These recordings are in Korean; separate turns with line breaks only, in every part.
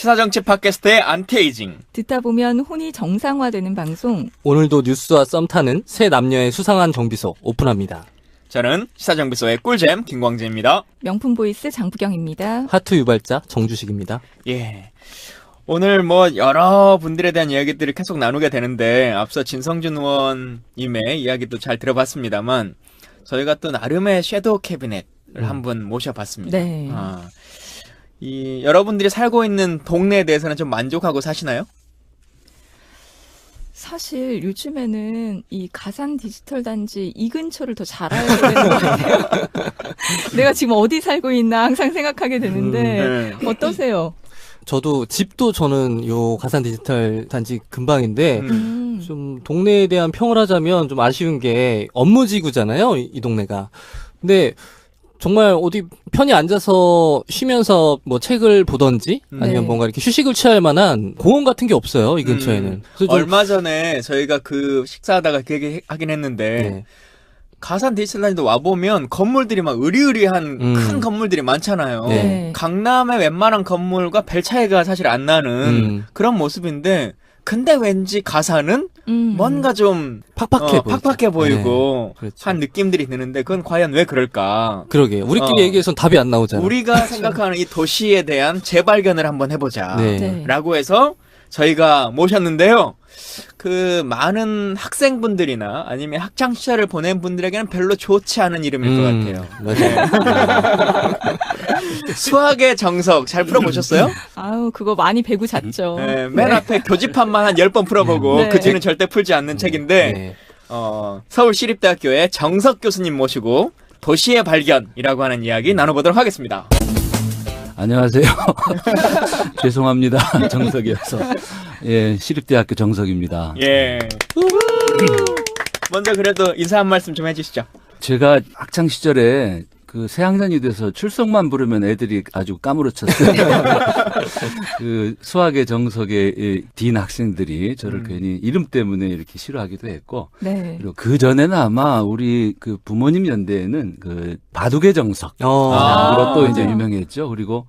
시사정치 팟캐스트의 안티에이징.
듣다 보면 혼이 정상화되는 방송.
오늘도 뉴스와 썸 타는 새 남녀의 수상한 정비소 오픈합니다.
저는 시사정비소의 꿀잼 김광재입니다.
명품 보이스 장부경입니다.
하트 유발자 정주식입니다.
예. 오늘 여러 분들에 대한 이야기들을 계속 나누게 되는데 앞서 진성준 의원님의 이야기도 잘 들어봤습니다만 저희가 또 나름의 섀도우 캐비넷을 한 분 모셔봤습니다.
네.
여러분들이 살고 있는 동네에 대해서는 좀 만족하고 사시나요?
사실 요즘에는 이 가산 디지털 단지 이 근처를 더 잘 알게 되는 것 같아요. 내가 지금 어디 살고 있나 항상 생각하게 되는데 어떠세요?
저도 집도 저는 요 가산 디지털 단지 근방인데 좀 동네에 대한 평을 하자면 좀 아쉬운 게 업무지구잖아요, 이 동네가. 근데 정말 어디 편히 앉아서 쉬면서 책을 보던지 아니면 뭔가 이렇게 휴식을 취할 만한 공원 같은 게 없어요, 이 근처에는. 그래서
얼마 전에 저희가 식사하다가 그 얘기 하긴 했는데
네.
가산 디지털단지도 와보면 건물들이 막 으리으리한 큰 건물들이 많잖아요.
네.
강남의 웬만한 건물과 별 차이가 사실 안 나는 그런 모습인데 근데 왠지 가산은 뭔가 좀 팍팍해 보이고
네, 그렇죠.
한 느낌들이 드는데 그건 과연 왜 그럴까?
그러게 우리끼리 얘기해서는 답이 안 나오잖아요.
우리가 생각하는 이 도시에 대한 재발견을 한번 해보자
네.
라고 해서 저희가 모셨는데요. 그 많은 학생분들이나 아니면 학창시절을 보낸 분들에게는 별로 좋지 않은 이름일 것 같아요.
맞아요.
수학의 정석 잘 풀어보셨어요?
아우, 그거 많이 배구 잤죠.
네, 맨 앞에 교집합만 한 10번 풀어보고
네.
그 뒤는 절대 풀지 않는 책인데
네.
서울시립대학교의 정석 교수님 모시고 도시의 발견이라고 하는 이야기 나눠보도록 하겠습니다.
안녕하세요. 죄송합니다. 정석이어서. 예, 시립대학교 정석입니다.
예. 먼저 그래도 인사 한 말씀 좀 해주시죠.
제가 학창 시절에 그 새학년이 돼서 출석만 부르면 애들이 아주 까무러쳤어요. 그 수학의 정석의 딘 학생들이 저를 괜히 이름 때문에 이렇게 싫어하기도 했고,
네.
그리고 그 전에는 아마 우리 그 부모님 연대에는 그 바둑의 정석으로 또 이제 유명했죠. 그리고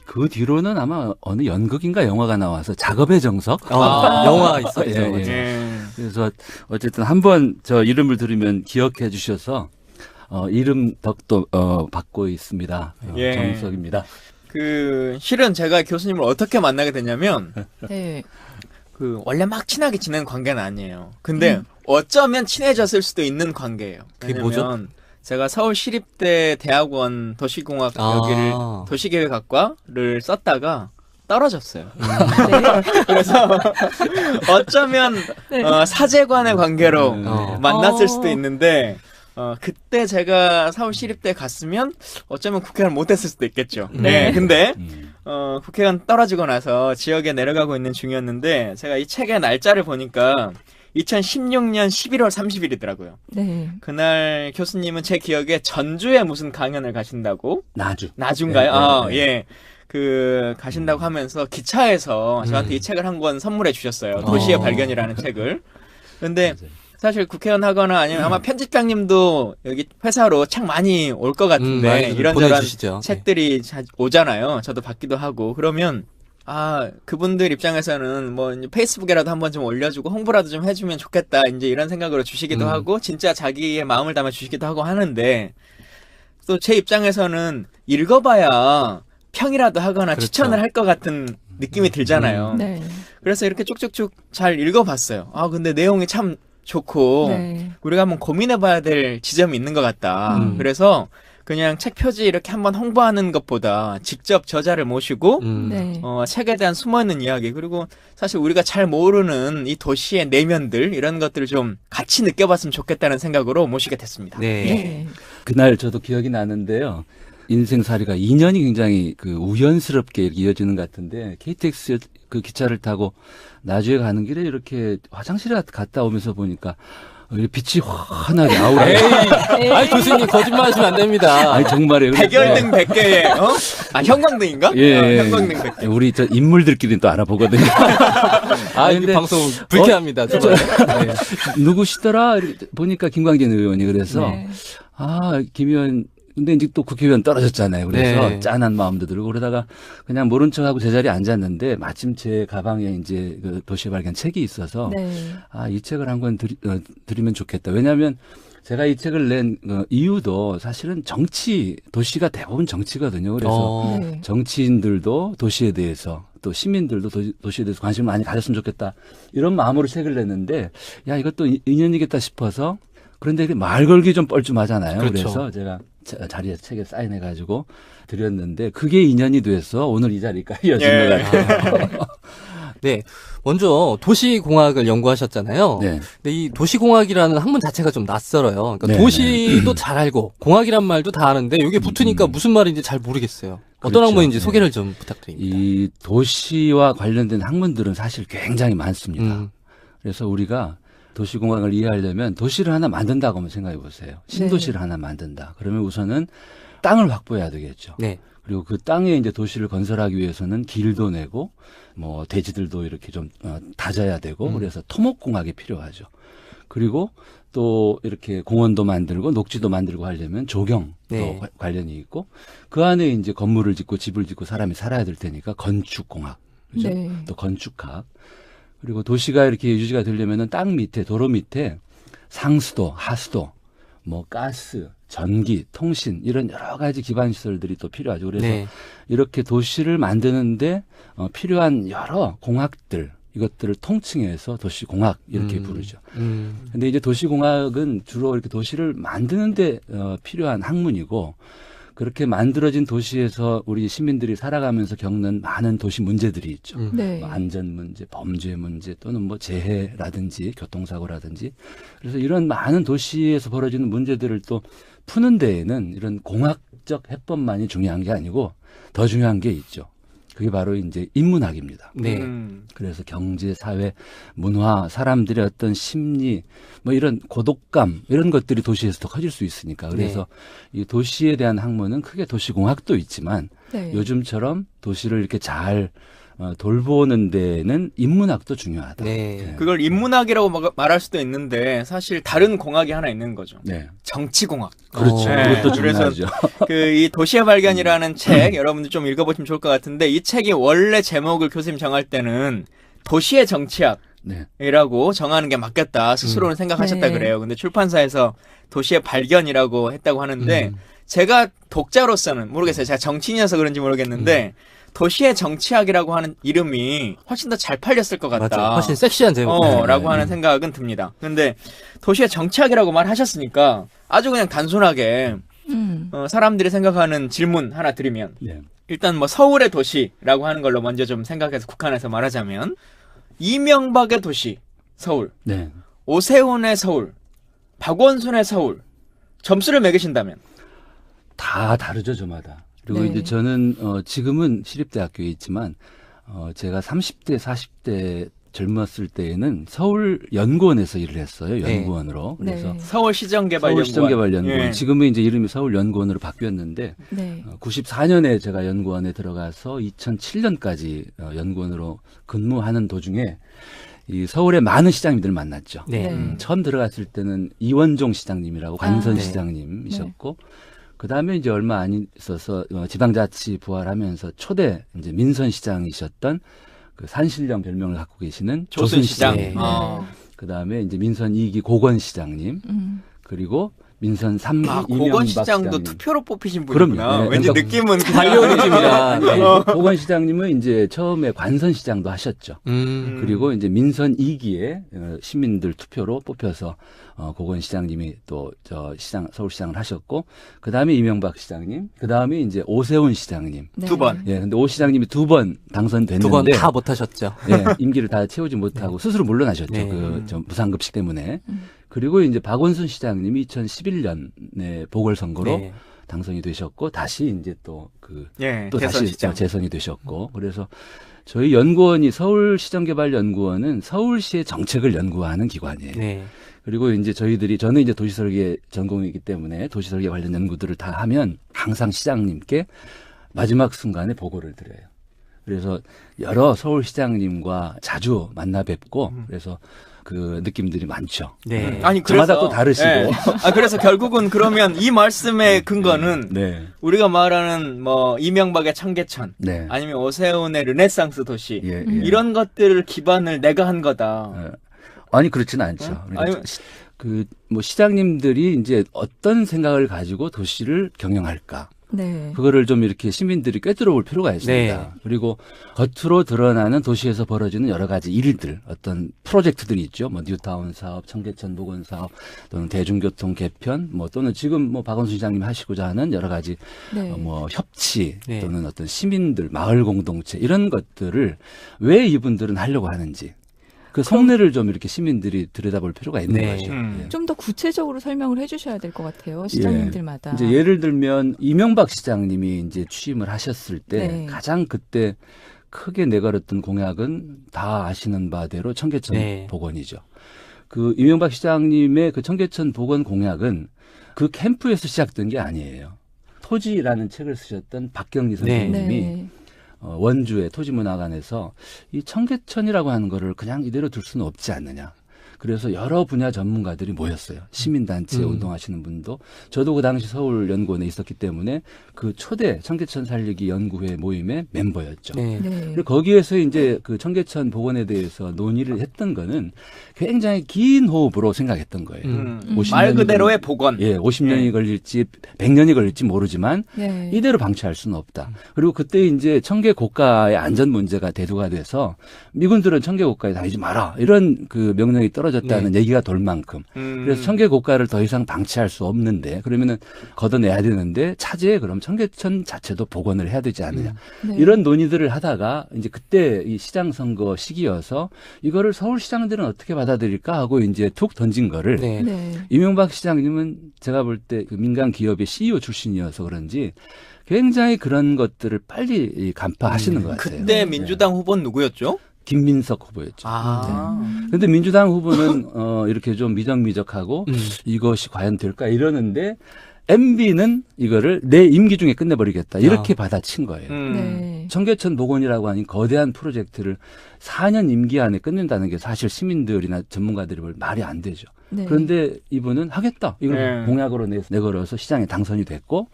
그 뒤로는 아마 어느 연극인가 영화가 나와서 작업의 정석.
영화 있었죠.
예. 그래서 어쨌든 한번 저 이름을 들으면 기억해 주셔서 이름 덕도 받고 있습니다.
예.
정석입니다.
실은 제가 교수님을 어떻게 만나게 됐냐면
네.
원래 막 친하게 지내는 관계는 아니에요. 근데 어쩌면 친해졌을 수도 있는 관계예요.
그게
왜냐면
뭐죠?
제가 서울시립대 대학원 도시공학 여기를 도시계획학과를 썼다가 떨어졌어요. 그래서 어쩌면 사제관의 관계로 만났을 수도 있는데 그때 제가 서울시립대 갔으면 어쩌면 국회의원 못했을 수도 있겠죠. 네. 근데 국회의원 떨어지고 나서 지역에 내려가고 있는 중이었는데 제가 이 책의 날짜를 보니까 2016년 11월 30일이더라고요.
네.
그날 교수님은 제 기억에 전주에 무슨 강연을 가신다고?
나주인가요?
예. 가신다고 하면서 기차에서 저한테 이 책을 한 권 선물해 주셨어요. 도시의 발견이라는 책을. 근데 사실 국회의원 하거나 아니면 아마 편집장님도 여기 회사로 책 많이 올 것 같은데 이런저런
보내주시죠.
책들이 오잖아요. 저도 받기도 하고. 그러면 그분들 입장에서는 이제 페이스북에라도 한번 좀 올려주고 홍보라도 좀 해주면 좋겠다. 이제 이런 생각으로 주시기도 하고 진짜 자기의 마음을 담아 주시기도 하고 하는데 또 제 입장에서는 읽어봐야 평이라도 하거나
그렇죠.
추천을 할 것 같은 느낌이 들잖아요.
네.
그래서 이렇게 쭉쭉쭉 잘 읽어봤어요. 근데 내용이 참 좋고
네.
우리가 한번 고민해봐야 될 지점이 있는 것 같다. 그래서 그냥 책 표지 이렇게 한번 홍보하는 것보다 직접 저자를 모시고
네.
책에 대한 숨어있는 이야기 그리고 사실 우리가 잘 모르는 이 도시의 내면들 이런 것들을 좀 같이 느껴봤으면 좋겠다는 생각으로 모시게 됐습니다.
네.
네.
그날 저도 기억이 나는데요. 인생살이가 2년이 굉장히 우연스럽게 이렇게 이어지는 것 같은데 KTX 그 기차를 타고 나주에 가는 길에 이렇게 화장실에 갔다 오면서 보니까 빛이 환하게 아우라.
아니 교수님 거짓말하시면 안 됩니다.
아니 정말이에요.
백열등 100개에 형광등인가?
예.
형광등 100개.
우리 저 인물들끼리는 또 알아보거든요.
이
근데
방송 불쾌합니다.
네. 누구시더라? 이렇게 보니까 김광진 의원이 그래서
네.
김 의원 근데 이제 또 국회의원 떨어졌잖아요. 그래서
네.
짠한 마음도 들고 그러다가 그냥 모른 척하고 제자리에 앉았는데 마침 제 가방에 이제 그 도시의 발견 책이 있어서
네.
아, 이 책을 한 권 드리면 좋겠다. 왜냐하면 제가 이 책을 낸 이유도 사실은 도시가 대부분 정치거든요. 그래서
네.
정치인들도 도시에 대해서 또 시민들도 도시에 대해서 관심을 많이 가졌으면 좋겠다. 이런 마음으로 책을 냈는데 야, 이것도 인연이겠다 싶어서 그런데 말 걸기 좀 뻘쭘하잖아요.
그렇죠.
그래서 제가 자리에서 책에 사인해가지고 드렸는데 그게 인연이 돼서 오늘 이 자리가 이어진
예.
것 같아요.
네. 먼저 도시공학을 연구하셨잖아요.
네.
근데 이 도시공학이라는 학문 자체가 좀 낯설어요. 그러니까
네,
도시도 잘 알고 공학이란 말도 다 아는데 이게 붙으니까 무슨 말인지 잘 모르겠어요. 어떤
그렇죠.
학문인지
네.
소개를 좀 부탁드립니다.
이 도시와 관련된 학문들은 사실 굉장히 많습니다. 그래서 우리가 도시공학을 이해하려면 도시를 하나 만든다고 한번 생각해 보세요. 신도시를 하나 만든다. 그러면 우선은 땅을 확보해야 되겠죠.
네.
그리고 그 땅에 이제 도시를 건설하기 위해서는 길도 내고 뭐 대지들도 이렇게 좀 다져야 되고 그래서 토목공학이 필요하죠. 그리고 또 이렇게 공원도 만들고 녹지도 만들고 하려면 조경도
네.
관련이 있고 그 안에 이제 건물을 짓고 집을 짓고 사람이 살아야 될 테니까 건축공학, 그죠?
네.
또 건축학. 그리고 도시가 이렇게 유지가 되려면은 땅 밑에 도로 밑에 상수도, 하수도, 뭐 가스, 전기, 통신 이런 여러 가지 기반 시설들이 또 필요하죠. 그래서
네.
이렇게 도시를 만드는데 필요한 여러 공학들 이것들을 통칭해서 도시공학 이렇게 부르죠. 근데 이제 도시공학은 주로 이렇게 도시를 만드는데 필요한 학문이고 그렇게 만들어진 도시에서 우리 시민들이 살아가면서 겪는 많은 도시 문제들이 있죠.
네.
뭐 안전 문제, 범죄 문제 또는 뭐 재해라든지 교통사고라든지 그래서 이런 많은 도시에서 벌어지는 문제들을 또 푸는 데에는 이런 공학적 해법만이 중요한 게 아니고 더 중요한 게 있죠. 그게 바로 이제 인문학입니다.
네.
그래서 경제, 사회, 문화, 사람들의 어떤 심리, 뭐 이런 고독감 이런 것들이 도시에서 더 커질 수 있으니까 그래서 이 도시에 대한 학문은 크게 도시공학도 있지만
네.
요즘처럼 도시를 이렇게 잘 돌보는 데는 인문학도 중요하다.
네.
그걸 인문학이라고 말할 수도 있는데 사실 다른 공학이 하나 있는 거죠.
네.
정치공학.
그렇죠.
네.
그것도
그래서
중요하죠.
그 이 도시의 발견이라는 책 여러분들 좀 읽어보시면 좋을 것 같은데 이 책이 원래 제목을 교수님 정할 때는 도시의 정치학.
네.
이라고 정하는 게 맞겠다 스스로는 생각하셨다
네.
그래요. 근데 출판사에서 도시의 발견이라고 했다고 하는데 제가 독자로서는 모르겠어요. 제가 정치인이어서 그런지 모르겠는데 도시의 정치학이라고 하는 이름이 훨씬 더 잘 팔렸을 것 같다.
맞아요. 훨씬 섹시한 제목.
라고 하는 생각은 듭니다. 근데 도시의 정치학이라고 말하셨으니까 아주 그냥 단순하게 사람들이 생각하는 질문 하나 드리면
네.
일단 뭐 서울의 도시라고 하는 걸로 먼저 좀 생각해서 국한해서 말하자면 이명박의 도시 서울,
네.
오세훈의 서울, 박원순의 서울 점수를 매기신다면
다 다르죠, 저마다. 그리고
네.
이제 저는 지금은 시립대학교에 있지만 제가 30대, 40대 젊었을 때에는 서울연구원에서 일을 했어요.
네.
연구원으로. 그래서
네.
서울시정개발연구원.
서울시정개발연구원.
예.
지금은 이제 이름이 서울연구원으로 바뀌었는데
네.
94년에 제가 연구원에 들어가서 2007년까지 연구원으로 근무하는 도중에 이 서울의 많은 시장님들을 만났죠.
네.
네.
처음 들어갔을 때는 이원종 시장님이라고 관선
네.
시장님이셨고 그 다음에 이제 얼마 안 있어서 지방자치 부활하면서 초대 이제 민선 시장이셨던 그 산신령 별명을 갖고 계시는 조순
조순시장.
시장님.
네.
그 다음에 이제 민선 2기 고건 시장님. 그리고 민선 3기 이명박
고건시장도
시장님.
투표로 뽑히신 분이구나.
그럼요. 네,
왠지
그러니까
느낌은
반려님입니다. 네.
고건 시장님은 이제 처음에 관선 시장도 하셨죠. 그리고 이제 민선 2기에 시민들 투표로 뽑혀서 고건 시장님이 또 서울시장을 하셨고 그 다음에 이명박 시장님, 그 다음에 이제 오세훈 시장님.
네.
두 번.
예, 근데 오 시장님이 2번 당선됐는데
두 번 다 못하셨죠.
예, 임기를 다 채우지 못하고 스스로 물러나셨죠.
네.
그 무상급식 때문에. 그리고 이제 박원순 시장님이 2011년에 보궐선거로
네.
당선이 되셨고 다시 이제 또
예,
또 다시
대선시장.
재선이 되셨고 그래서 저희 연구원이 서울시정개발연구원은 서울시의 정책을 연구하는 기관이에요.
네.
그리고 이제 저는 이제 도시설계 전공이기 때문에 도시설계 관련 연구들을 다 하면 항상 시장님께 마지막 순간에 보고를 드려요. 그래서 여러 서울시장님과 자주 만나 뵙고 그래서 그 느낌들이 많죠.
네.
아니
저마다 또 다르시고.
예. 그래서 결국은 그러면 이 말씀의 근거는
네.
우리가 말하는 뭐 이명박의 청계천
네.
아니면 오세훈의 르네상스 도시
예, 예.
이런 것들을 기반을 내가 한 거다.
예. 아니 그렇지는 않죠. 그러니까
아니,
그 뭐 시장님들이 이제 어떤 생각을 가지고 도시를 경영할까?
네.
그거를 좀 이렇게 시민들이 꿰뚫어 볼 필요가 있습니다.
네.
그리고 겉으로 드러나는 도시에서 벌어지는 여러 가지 일들, 어떤 프로젝트들이 있죠. 뭐 뉴타운 사업, 청계천 복원 사업, 또는 대중교통 개편, 뭐 또는 지금 뭐 박원순 시장님 하시고자 하는 여러 가지
네.
뭐 협치
네.
또는 어떤 시민들, 마을 공동체 이런 것들을 왜 이분들은 하려고 하는지 그 속내를 좀 이렇게 시민들이 들여다볼 필요가 있는
네.
거죠. 예.
좀 더 구체적으로 설명을 해주셔야 될 것 같아요. 시장님들마다.
이제 예를 들면 이명박 시장님이 이제 취임을 하셨을 때
네.
가장 그때 크게 내걸었던 공약은 다 아시는 바대로 청계천
네.
복원이죠. 그 이명박 시장님의 그 청계천 복원 공약은 그 캠프에서 시작된 게 아니에요. 토지라는 책을 쓰셨던 박경리 선생님이
네.
원주의 토지문화관에서 이 청계천이라고 하는 거를 그냥 이대로 둘 수는 없지 않느냐. 그래서 여러 분야 전문가들이 모였어요. 시민단체 운동하시는 분도. 저도 그 당시 서울연구원에 있었기 때문에 그 초대 청계천 살리기 연구회 모임의 멤버였죠.
네.
네.
그리고 거기에서 이제 그 청계천 복원에 대해서 논의를 했던 거는 굉장히 긴 호흡으로 생각했던 거예요. 50년이
말 그대로의 복원.
예, 50년이 걸릴지 100년이 걸릴지 모르지만
네.
이대로 방치할 수는 없다. 그리고 그때 이제 청계 고가의 안전 문제가 대두가 돼서 미군들은 청계 고가에 다니지 마라 이런 그 명령이 떨어졌다는 얘기가 돌 만큼 그래서 청계 고가를 더 이상 방치할 수 없는데 그러면은 걷어내야 되는데 차제에 그럼 청계천 자체도 복원을 해야 되지 않느냐
네.
이런 논의들을 하다가 이제 그때 이 시장 선거 시기여서 이거를 서울시장들은 어떻게 받아들일까 하고 이제 툭 던진 거를
네.
네.
이명박 시장님은 제가 볼 때 그 민간 기업의 CEO 출신이어서 그런지 굉장히 그런 것들을 빨리 간파하시는 것 같아요.
그때 민주당 후보는 누구였죠?
김민석 후보였죠.
아.
근데 민주당 후보는 이렇게 좀 미적미적하고 이것이 과연 될까 이러는데 MB는 이거를 내 임기 중에 끝내버리겠다 이렇게 받아친 거예요.
네.
청계천 복원이라고 하는 거대한 프로젝트를 4년 임기 안에 끝낸다는 게 사실 시민들이나 전문가들이 볼 말이 안 되죠.
네.
그런데 이분은 하겠다. 이걸
네.
공약으로 내걸어서 시장에 당선이 됐고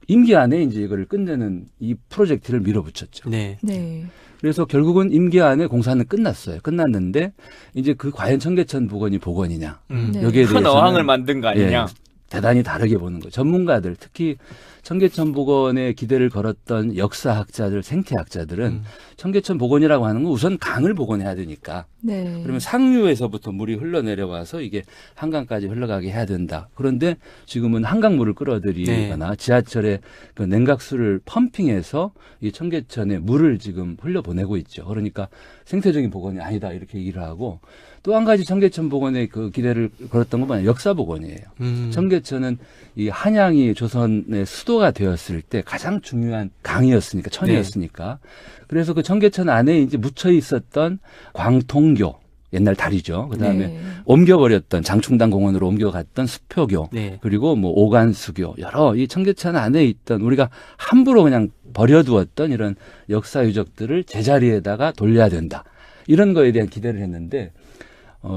임기 안에 이제 이걸 끝내는 이 프로젝트를 밀어붙였죠.
네.
네.
그래서 결국은 임기 안에 공사는 끝났어요. 끝났는데 이제 그 과연 청계천 복원이 복원이냐.
네.
여기에
큰
대해서는
어항을 만든 거 아니냐?
대단히 다르게 보는 거예요. 전문가들 특히 청계천 복원에 기대를 걸었던 역사학자들, 생태학자들은 청계천 복원이라고 하는 건 우선 강을 복원해야 되니까
네.
그러면 상류에서부터 물이 흘러내려와서 이게 한강까지 흘러가게 해야 된다. 그런데 지금은 한강물을 끌어들이거나 지하철에 그 냉각수를 펌핑해서 이 청계천에 물을 지금 흘려보내고 있죠. 그러니까 생태적인 복원이 아니다 이렇게 얘기를 하고 또 한 가지 청계천 복원에 그 기대를 걸었던 건 뭐냐 역사 복원이에요. 청계천은 이 한양이 조선의 수도가 되었을 때 가장 중요한 강이었으니까 천이었으니까 그래서 그 청계천 안에 이제 묻혀 있었던 광통교 옛날 다리죠. 그다음에
네.
옮겨버렸던 장충당 공원으로 옮겨갔던 수표교
네.
그리고 뭐 오간수교 여러 이 청계천 안에 있던 우리가 함부로 그냥 버려두었던 이런 역사 유적들을 제자리에다가 돌려야 된다. 이런 거에 대한 기대를 했는데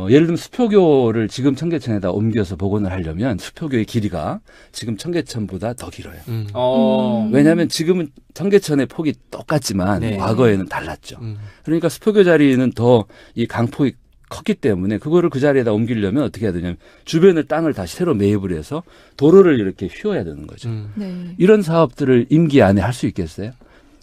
예를 들면 수표교를 지금 청계천에다 옮겨서 복원을 하려면 수표교의 길이가 지금 청계천보다 더 길어요. 왜냐하면 지금은 청계천의 폭이 똑같지만
네.
과거에는 달랐죠. 그러니까 수표교 자리는 더 이 강폭이 컸기 때문에 그거를 그 자리에다 옮기려면 어떻게 해야 되냐면 주변의 땅을 다시 새로 매입을 해서 도로를 이렇게 휘어야 되는 거죠.
네.
이런 사업들을 임기 안에 할 수 있겠어요?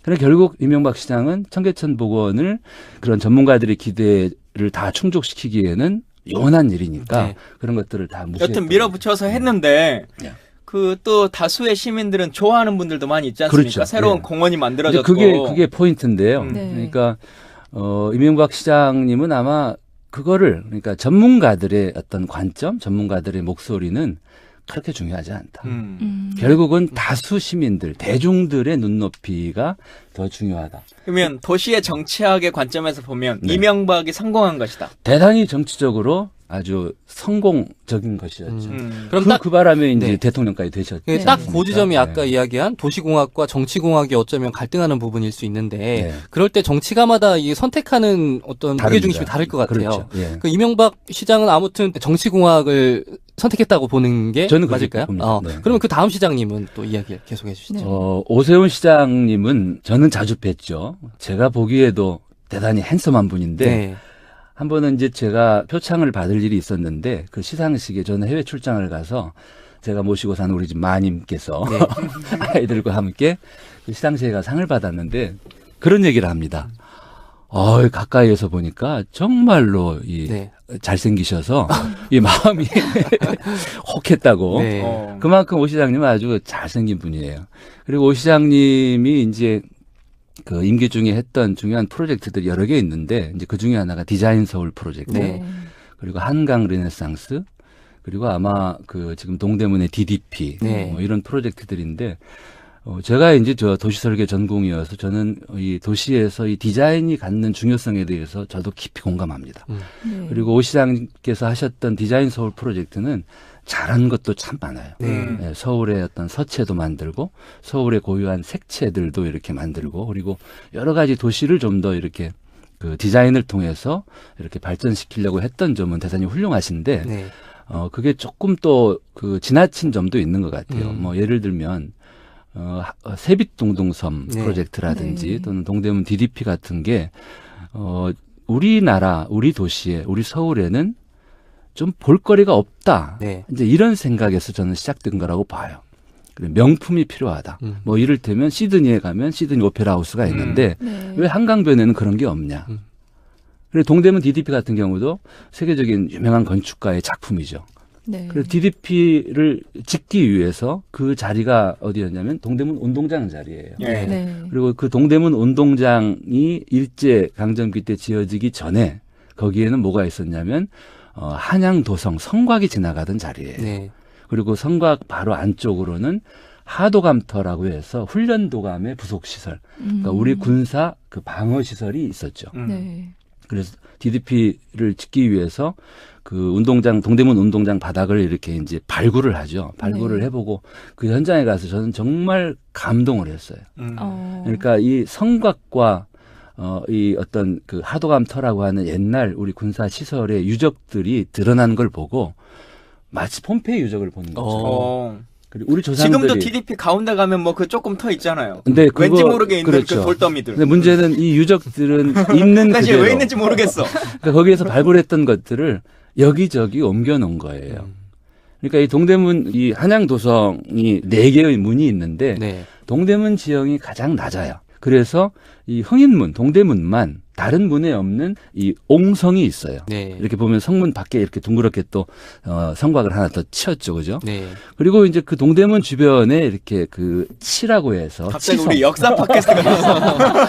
그래 결국 이명박 시장은 청계천 복원을 그런 전문가들의 기대를 다 충족시키기에는 요원한 일이니까
네.
그런 것들을 다 무시했던
여튼 밀어붙여서 했는데
네.
그 또 다수의 시민들은 좋아하는 분들도 많이 있지 않습니까?
그렇죠.
새로운
네.
공원이
이제
만들어졌고
그게 포인트인데요.
네.
그러니까 이명박 시장님은 아마 그거를 그러니까 전문가들의 어떤 관점, 전문가들의 목소리는 그렇게 중요하지 않다. 결국은 다수 시민들, 대중들의 눈높이가 더 중요하다.
그러면 도시의 정치학의 관점에서 보면
네.
이명박이 성공한 것이다.
대단히 정치적으로 아주 성공적인 것이었죠.
그럼
그 바람에 이제
네.
대통령까지 되셨죠.
네. 딱 그 지점이 아까 이야기한 도시공학과 정치공학이 어쩌면 갈등하는 부분일 수 있는데
네.
그럴 때 정치가마다 이 선택하는 어떤
다릅니다.
무게중심이 다를 것 같아요.
그렇죠. 예.
그 이명박 시장은 아무튼 정치공학을 선택했다고 보는 게
저는 그렇게
맞을까요?
봅니다. 네.
그러면 그 다음 시장님은 또 이야기 계속해 주시죠.
네.
오세훈 시장님은 저는 자주 뵀죠. 제가 보기에도 대단히 핸섬한 분인데
네.
한 번은 이제 제가 표창을 받을 일이 있었는데 그 시상식에 저는 해외 출장을 가서 제가 모시고 사는 우리 집 마님께서
네.
아이들과 함께 그 시상식에 가 상을 받았는데 그런 얘기를 합니다. 가까이에서 보니까 정말로
네.
잘생기셔서 이 마음이 혹했다고.
네.
그만큼 오 시장님은 아주 잘생긴 분이에요. 그리고 오 시장님이 이제 그 임기 중에 했던 중요한 프로젝트들이 여러 개 있는데 이제 그 중에 하나가 디자인 서울 프로젝트,
네.
그리고 한강 르네상스, 그리고 아마 그 지금 동대문의 DDP
네.
뭐 이런 프로젝트들인데 제가 이제 저 도시설계 전공이어서 저는 이 도시에서 이 디자인이 갖는 중요성에 대해서 저도 깊이 공감합니다.
네.
그리고 오 시장님께서 하셨던 디자인 서울 프로젝트는 잘한 것도 참 많아요.
네.
서울의 어떤 서체도 만들고 서울의 고유한 색채들도 이렇게 만들고 그리고 여러 가지 도시를 좀 더 이렇게 그 디자인을 통해서 이렇게 발전시키려고 했던 점은 대단히 훌륭하신데
네.
그게 조금 또 그 지나친 점도 있는 것 같아요. 뭐 예를 들면 세빛동동섬
네.
프로젝트라든지
네.
또는 동대문 DDP 같은 게 우리나라, 우리 도시에, 우리 서울에는 좀 볼거리가 없다.
네.
이제 이런 생각에서 저는 시작된 거라고 봐요. 그리고 명품이 필요하다. 뭐 이를테면 시드니에 가면 시드니 오페라 하우스가 있는데
네.
왜 한강변에는 그런 게 없냐. 그리고 동대문 DDP 같은 경우도 세계적인 유명한 건축가의 작품이죠.
네.
그래서 DDP를 짓기 위해서 그 자리가 어디였냐면 동대문 운동장 자리예요.
예.
네.
그리고 그 동대문 운동장이 일제 강점기 때 지어지기 전에 거기에는 뭐가 있었냐면 한양도성 성곽이 지나가던 자리예요.
네.
그리고 성곽 바로 안쪽으로는 하도감터라고 해서 훈련도감의 부속시설, 그러니까 우리 군사 그 방어시설이 있었죠.
네.
그래서 DDP를 짓기 위해서 그 운동장, 동대문 운동장 바닥을 이렇게 이제 발굴을 하죠. 발굴을
네.
해보고 그 현장에 가서 저는 정말 감동을 했어요.
어.
그러니까 이 성곽과 이 어떤 그 하도감터라고 하는 옛날 우리 군사 시설의 유적들이 드러난 걸 보고 마치 폼페이 유적을 보는 거죠. 그리고 우리 조상들이
지금도 DDP 가운데 가면 뭐 그 조금 터 있잖아요.
근데 그거,
왠지 모르게 있는
그렇죠.
그 돌더미들.
근데 문제는 이 유적들은 있는
나 지금
그대로
왜 있는지 모르겠어.
그러니까 거기에서 발굴했던 것들을 여기저기 옮겨 놓은 거예요. 그러니까 이 동대문 이 한양도성이 4개의 문이 있는데
네.
동대문 지형이 가장 낮아요. 그래서 이 흥인문, 동대문만 다른 문에 없는 이 옹성이 있어요.
네.
이렇게 보면 성문 밖에 이렇게 둥그렇게 또 성곽을 하나 더 치었죠, 그죠?
네.
그리고 이제 그 동대문 주변에 이렇게 그 치라고 해서
갑자기
치성.
우리 역사 팟캐스트가 나왔어.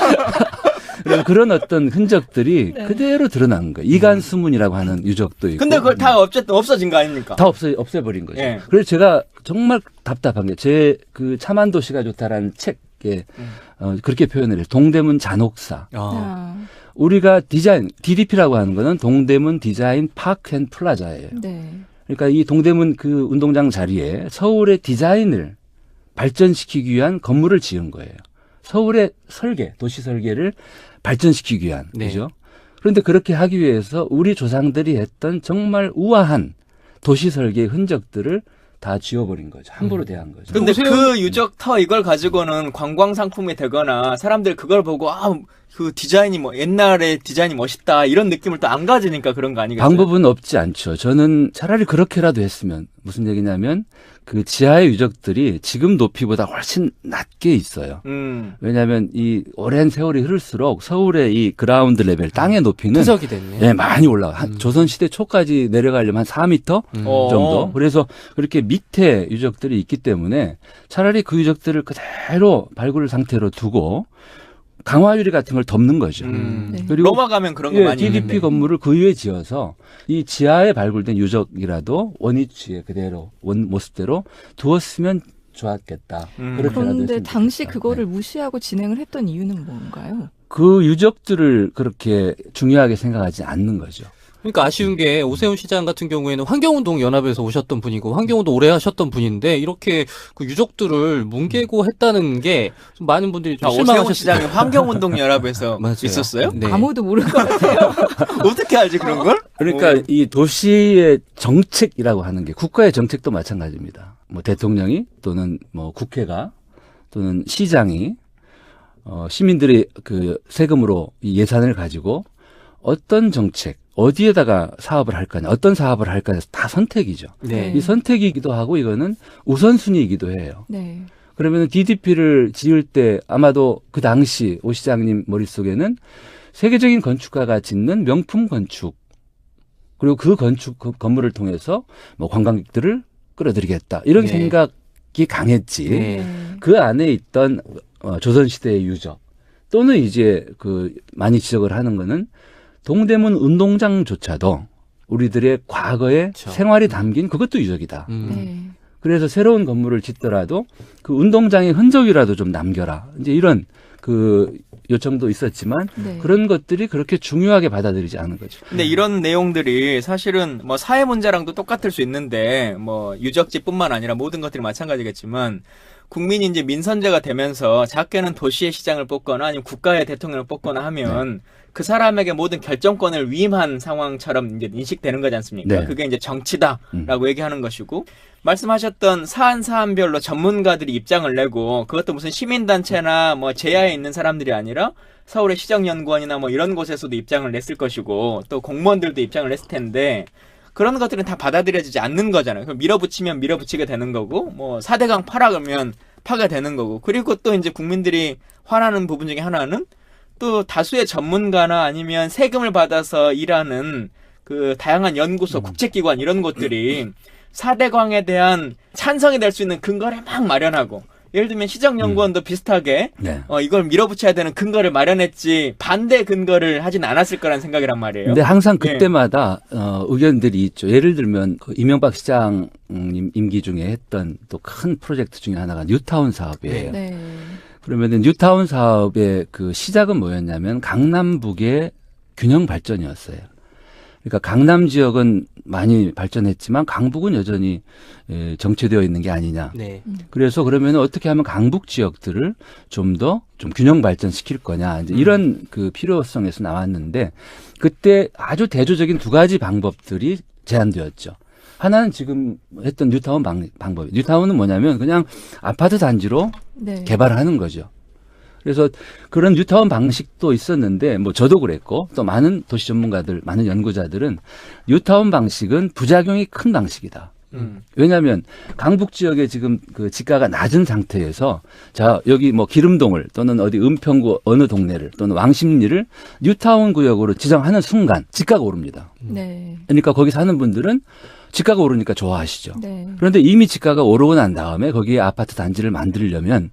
그런 어떤 흔적들이
네.
그대로 드러난 거예요. 이간수문이라고 하는 유적도 있고.
근데 그걸 다 어쨌든 없어진 거 아닙니까?
다 없애버린 거죠.
예.
그래서 제가 정말 답답한 게 제 그 참한 도시가 좋다라는 책에 그렇게 표현을 해요. 동대문 잔혹사.
아.
우리가 디자인 DDP라고 하는 거는 동대문 디자인 파크 앤 플라자예요.
네.
그러니까 이 동대문 그 운동장 자리에 서울의 디자인을 발전시키기 위한 건물을 지은 거예요. 서울의 설계, 도시 설계를 발전시키기 위한
네.
그죠? 그런데 그렇게 하기 위해서 우리 조상들이 했던 정말 우아한 도시 설계의 흔적들을 다 지워버린 거죠. 함부로 대한 거죠.
근데
오세훈-
그 유적터 이걸 가지고는 관광 상품이 되거나 사람들 그걸 보고 그 디자인이 뭐 옛날에 디자인이 멋있다 이런 느낌을 또 안 가지니까 그런 거 아니겠어요?
방법은 없지 않죠. 저는 차라리 그렇게라도 했으면 무슨 얘기냐면 그 지하의 유적들이 지금 높이보다 훨씬 낮게 있어요. 왜냐하면 이 오랜 세월이 흐를수록 서울의 이 그라운드 레벨 땅의 높이는
퇴적이 됐네.
네, 많이 올라가. 한 조선시대 초까지 내려가려면 한 4m 정도. 그래서 그렇게 밑에 유적들이 있기 때문에 차라리 그 유적들을 그대로 발굴 상태로 두고 강화유리 같은 걸 덮는 거죠.
네.
그리고
로마 가면 그런 거
예,
많이
DDP
있는데.
건물을 그 위에 지어서 이 지하에 발굴된 유적이라도 원위치에 그대로 원 모습대로 두었으면 좋았겠다. 그렇게라도
그런데
했으면
당시
좋겠다.
그거를
네.
무시하고 진행을 했던 이유는 뭔가요?
그 유적들을 그렇게 중요하게 생각하지 않는 거죠.
그러니까 아쉬운 게 오세훈 시장 같은 경우에는 환경운동 연합에서 오셨던 분이고 환경운동 오래 하셨던 분인데 이렇게 그 유족들을 뭉개고 했다는 게 좀 많은 분들이 좀
오세훈
실망하셨어요.
시장이 환경운동연합에서
맞아요.
있었어요?
네.
아무도 모를 것 같아요.
어떻게 알지 그런 걸?
그러니까 이 도시의 정책이라고 하는 게 국가의 정책도 마찬가지입니다. 뭐 대통령이 또는 뭐 국회가 또는 시장이 시민들의 그 세금으로 이 예산을 가지고 어떤 정책, 어디에다가 사업을 할 거냐, 어떤 사업을 할 거냐, 다 선택이죠.
네.
이 선택이기도 하고 이거는 우선순위이기도 해요.
네.
그러면 DDP를 지을 때 아마도 그 당시 오 시장님 머릿속에는 세계적인 건축가가 짓는 명품 건축, 그리고 그 건축 건물을 통해서 뭐 관광객들을 끌어들이겠다. 이런
네.
생각이 강했지.
네.
그 안에 있던 조선시대의 유적 또는 이제 그 많이 지적을 하는 거는 동대문 운동장조차도 우리들의 과거의
그렇죠.
생활이 담긴 그것도 유적이다.
네.
그래서 새로운 건물을 짓더라도 그 운동장의 흔적이라도 좀 남겨라. 이제 이런 그 요청도 있었지만
네.
그런 것들이 그렇게 중요하게 받아들이지 않은 거죠.
근데 이런 내용들이 사실은 뭐 사회 문제랑도 똑같을 수 있는데 뭐 유적지뿐만 아니라 모든 것들이 마찬가지겠지만 국민이 이제 민선제가 되면서 작게는 도시의 시장을 뽑거나 아니면 국가의 대통령을 뽑거나 하면 그 사람에게 모든 결정권을 위임한 상황처럼 이제 인식되는 거지 않습니까?
네.
그게 이제 정치다라고 얘기하는 것이고 말씀하셨던 사안별로 전문가들이 입장을 내고 그것도 무슨 시민단체나 뭐 제야에 있는 사람들이 아니라 서울의 시정연구원이나 뭐 이런 곳에서도 입장을 냈을 것이고 또 공무원들도 입장을 냈을 텐데 그런 것들은 다 받아들여지지 않는 거잖아요. 그럼 밀어붙이면 밀어붙이게 되는 거고 뭐 4대강 파라 그러면 파가 되는 거고 그리고 또 이제 국민들이 화나는 부분 중에 하나는 또 다수의 전문가나 아니면 세금을 받아서 일하는 그 다양한 연구소, 국제기관 이런 곳들이 4대강에 대한 찬성이 될 수 있는 근거를 막 마련하고 예를 들면 시정연구원도 비슷하게
네.
이걸 밀어붙여야 되는 근거를 마련했지 반대 근거를 하진 않았을 거란 생각이란 말이에요.
근데 항상
예.
그때마다 의견들이 있죠. 예를 들면 그 이명박 시장님 임기 중에 했던 또 큰 프로젝트 중에 하나가 뉴타운 사업이에요.
네.
그러면은 뉴타운 사업의 그 시작은 뭐였냐면 강남북의 균형 발전이었어요. 그러니까 강남 지역은 많이 발전했지만 강북은 여전히 정체되어 있는 게 아니냐.
네.
그래서 그러면 어떻게 하면 강북 지역들을 좀 더 좀 균형 발전시킬 거냐. 이제 이런 그 필요성에서 나왔는데 그때 아주 대조적인 두 가지 방법들이 제안되었죠. 하나는 지금 했던 뉴타운 방법. 뉴타운은 뭐냐면 그냥 아파트 단지로
네.
개발을 하는 거죠. 그래서 그런 뉴타운 방식도 있었는데 뭐 저도 그랬고 또 많은 도시 전문가들, 많은 연구자들은 뉴타운 방식은 부작용이 큰 방식이다. 왜냐하면 강북 지역에 지금 그 지가가 낮은 상태에서 자 여기 뭐 기름동을 또는 어디 은평구 어느 동네를 또는 왕십리를 뉴타운 구역으로 지정하는 순간 지가가 오릅니다.
네.
그러니까 거기 사는 분들은 지가가 오르니까 좋아하시죠.
네.
그런데 이미 지가가 오르고 난 다음에 거기에 아파트 단지를 만들려면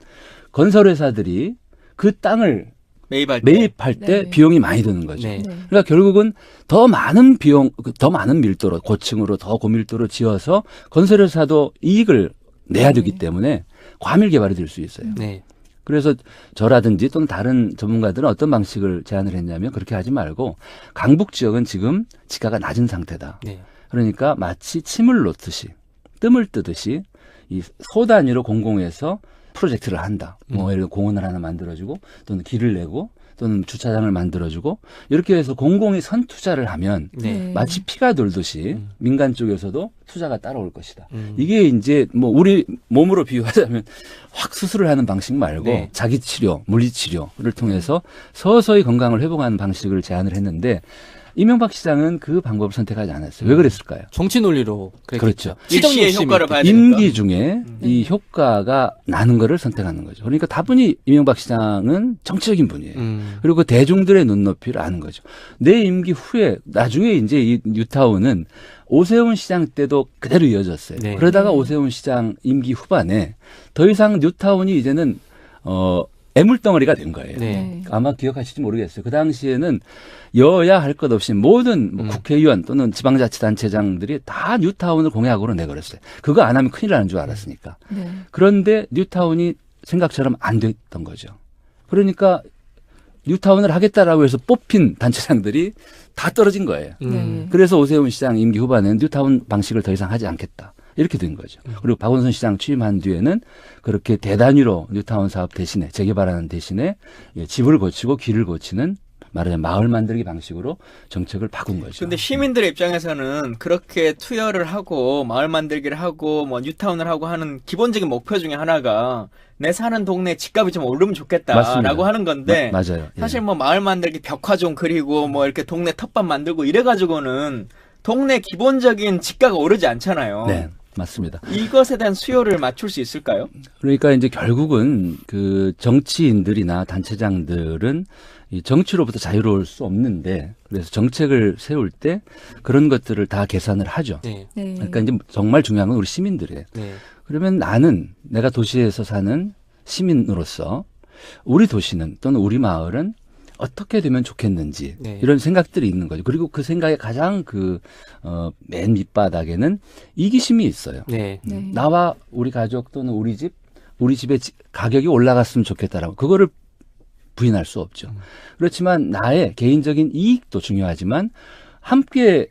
건설회사들이 그 땅을 매입할 때
네.
비용이 많이 드는 거죠.
네.
네.
그러니까 결국은 더 많은 비용, 더 많은 밀도로 고층으로 더 고밀도로 지어서 건설회사도 이익을 내야 되기 때문에 과밀 개발이 될 수 있어요.
네.
그래서 저라든지 또는 다른 전문가들은 어떤 방식을 제안을 했냐면 그렇게 하지 말고 강북 지역은 지금 지가가 낮은 상태다.
네.
그러니까 마치 침을 놓듯이 뜸을 뜨듯이 이 소 단위로 공공에서 프로젝트를 한다. 뭐 예를 들어 공원을 하나 만들어주고 또는 길을 내고 또는 주차장을 만들어주고 이렇게 해서 공공이 선투자를 하면
네.
마치 피가 돌듯이 민간 쪽에서도 투자가 따라올 것이다.
음.
이게 이제 뭐 우리 몸으로 비유하자면 확 수술을 하는 방식 말고
네.
자기 치료, 물리 치료를 통해서 서서히 건강을 회복하는 방식을 제안을 했는데 이명박 시장은 그 방법을 선택하지 않았어요. 왜 그랬을까요?
정치 논리로
그렇죠.
시정
일시의
욕심이
효과를
있기
봐야 되니까.
임기 중에 이 효과가 나는 거를 선택하는 거죠. 그러니까 다분히 이명박 시장은 정치적인 분이에요. 그리고 그 대중들의 눈높이를 아는 거죠. 내 임기 후에 나중에 이제 이 뉴타운은 오세훈 시장 때도 그대로 이어졌어요.
네.
그러다가 오세훈 시장 임기 후반에 더 이상 뉴타운이 이제는 애물덩어리가 된 거예요.
네.
아마 기억하실지 모르겠어요. 그 당시에는 여야 할 것 없이 모든 뭐 국회의원 또는 지방자치단체장들이 다 뉴타운을 공약으로 내걸었어요. 그거 안 하면 큰일 나는 줄 알았으니까.
네.
그런데 뉴타운이 생각처럼 안 됐던 거죠. 그러니까 뉴타운을 하겠다라고 해서 뽑힌 단체장들이 다 떨어진 거예요.
네.
그래서 오세훈 시장 임기 후반에는 뉴타운 방식을 더 이상 하지 않겠다. 이렇게 된 거죠. 그리고 박원순 시장 취임한 뒤에는 그렇게 대단위로 뉴타운 사업 대신에 재개발하는 대신에 집을 고치고 길을 고치는 말하자면 마을 만들기 방식으로 정책을 바꾼 거죠.
근데 시민들의 입장에서는 그렇게 투여를 하고 마을 만들기를 하고 뭐 뉴타운을 하고 하는 기본적인 목표 중에 하나가 내 사는 동네 집값이 좀 오르면 좋겠다라고
맞습니다.
하는 건데
맞아요. 예.
사실 뭐 마을 만들기 벽화 좀 그리고 뭐 이렇게 동네 텃밭 만들고 이래가지고는 동네 기본적인 집가가 오르지 않잖아요.
네, 맞습니다.
이것에 대한 수요를 맞출 수 있을까요?
그러니까 이제 결국은 그 정치인들이나 단체장들은 이 정치로부터 자유로울 수 없는데 그래서 정책을 세울 때 그런 것들을 다 계산을 하죠.
네.
네.
그러니까 이제 정말 중요한 건 우리 시민들이에요.
네.
그러면 나는 내가 도시에서 사는 시민으로서 우리 도시는 또는 우리 마을은 어떻게 되면 좋겠는지
네.
이런 생각들이 있는 거죠. 그리고 그 생각의 가장 맨 밑바닥에는 이기심이 있어요.
네.
네.
나와 우리 가족 또는 우리 집의 가격이 올라갔으면 좋겠다라고 그거를 부인할 수 없죠. 그렇지만 나의 개인적인 이익도 중요하지만 함께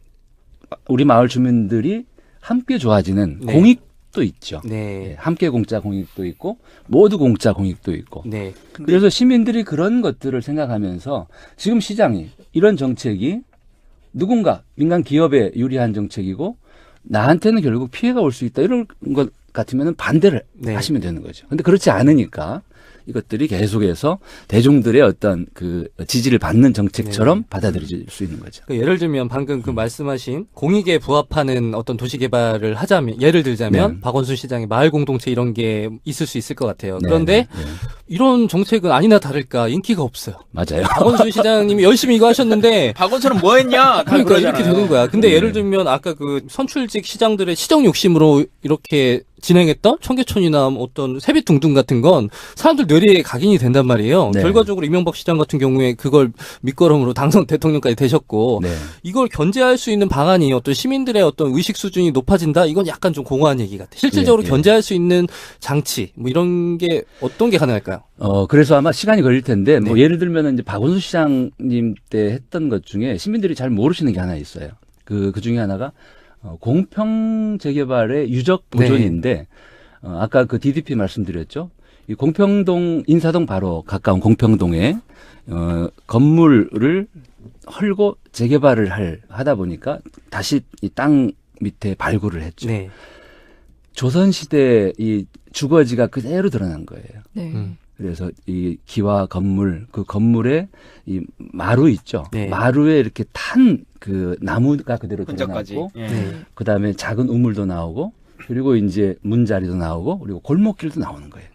우리 마을 주민들이 함께 좋아지는
네.
공익도 있죠.
네.
예, 함께 공짜 공익도 있고 모두 공짜 공익도 있고.
네.
그래서 시민들이 그런 것들을 생각하면서 지금 시장이 이런 정책이 누군가 민간 기업에 유리한 정책이고 나한테는 결국 피해가 올 수 있다 이런 것 같으면 반대를
네.
하시면 되는 거죠. 근데 그렇지 않으니까 이것들이 계속해서 대중들의 어떤 그 지지를 받는 정책처럼 받아들여질 수 있는 거죠.
그 예를 들면 방금 그 말씀하신 공익에 부합하는 어떤 도시 개발을 하자면 예를 들자면
네.
박원순 시장의 마을 공동체 이런 게 있을 수 있을 것 같아요.
네,
그런데
네, 네.
이런 정책은 아니나 다를까 인기가 없어요.
맞아요.
박원순 시장님이 열심히 이거 하셨는데
박원순은 뭐 했냐? 다
그러니까
그러잖아요.
이렇게 되는 거야. 근데
네.
예를 들면 아까 그 선출직 시장들의 시정 욕심으로 이렇게 진행했던 청계천이나 어떤 세빛둥둥 같은 건 사람들 뇌리에 각인이 된단 말이에요.
네.
결과적으로 이명박 시장 같은 경우에 그걸 밑거름으로 당선 대통령까지 되셨고
네.
이걸 견제할 수 있는 방안이 어떤 시민들의 어떤 의식 수준이 높아진다? 이건 약간 좀 공허한 얘기 같아. 실질적으로
예, 예.
견제할 수 있는 장치 뭐 이런 게 어떤 게 가능할까요?
그래서 아마 시간이 걸릴 텐데, 뭐
네.
예를 들면 이제 박원순 시장님 때 했던 것 중에 시민들이 잘 모르시는 게 하나 있어요. 그 중에 하나가, 공평 재개발의 유적 보존인데, 아까 그 DDP 말씀드렸죠. 이 공평동, 인사동 바로 가까운 공평동에, 건물을 헐고 재개발을 하다 보니까 다시 이 땅 밑에 발굴을 했죠.
네.
조선시대 이 주거지가 그대로 드러난 거예요.
네.
그래서 이 기와 건물, 그 건물에 이 마루 있죠.
네.
마루에 이렇게 탄 그 나무가 그대로
흔적까지.
드러났고,
예.
네.
그 다음에 작은 우물도 나오고, 그리고 이제 문자리도 나오고, 그리고 골목길도 나오는 거예요.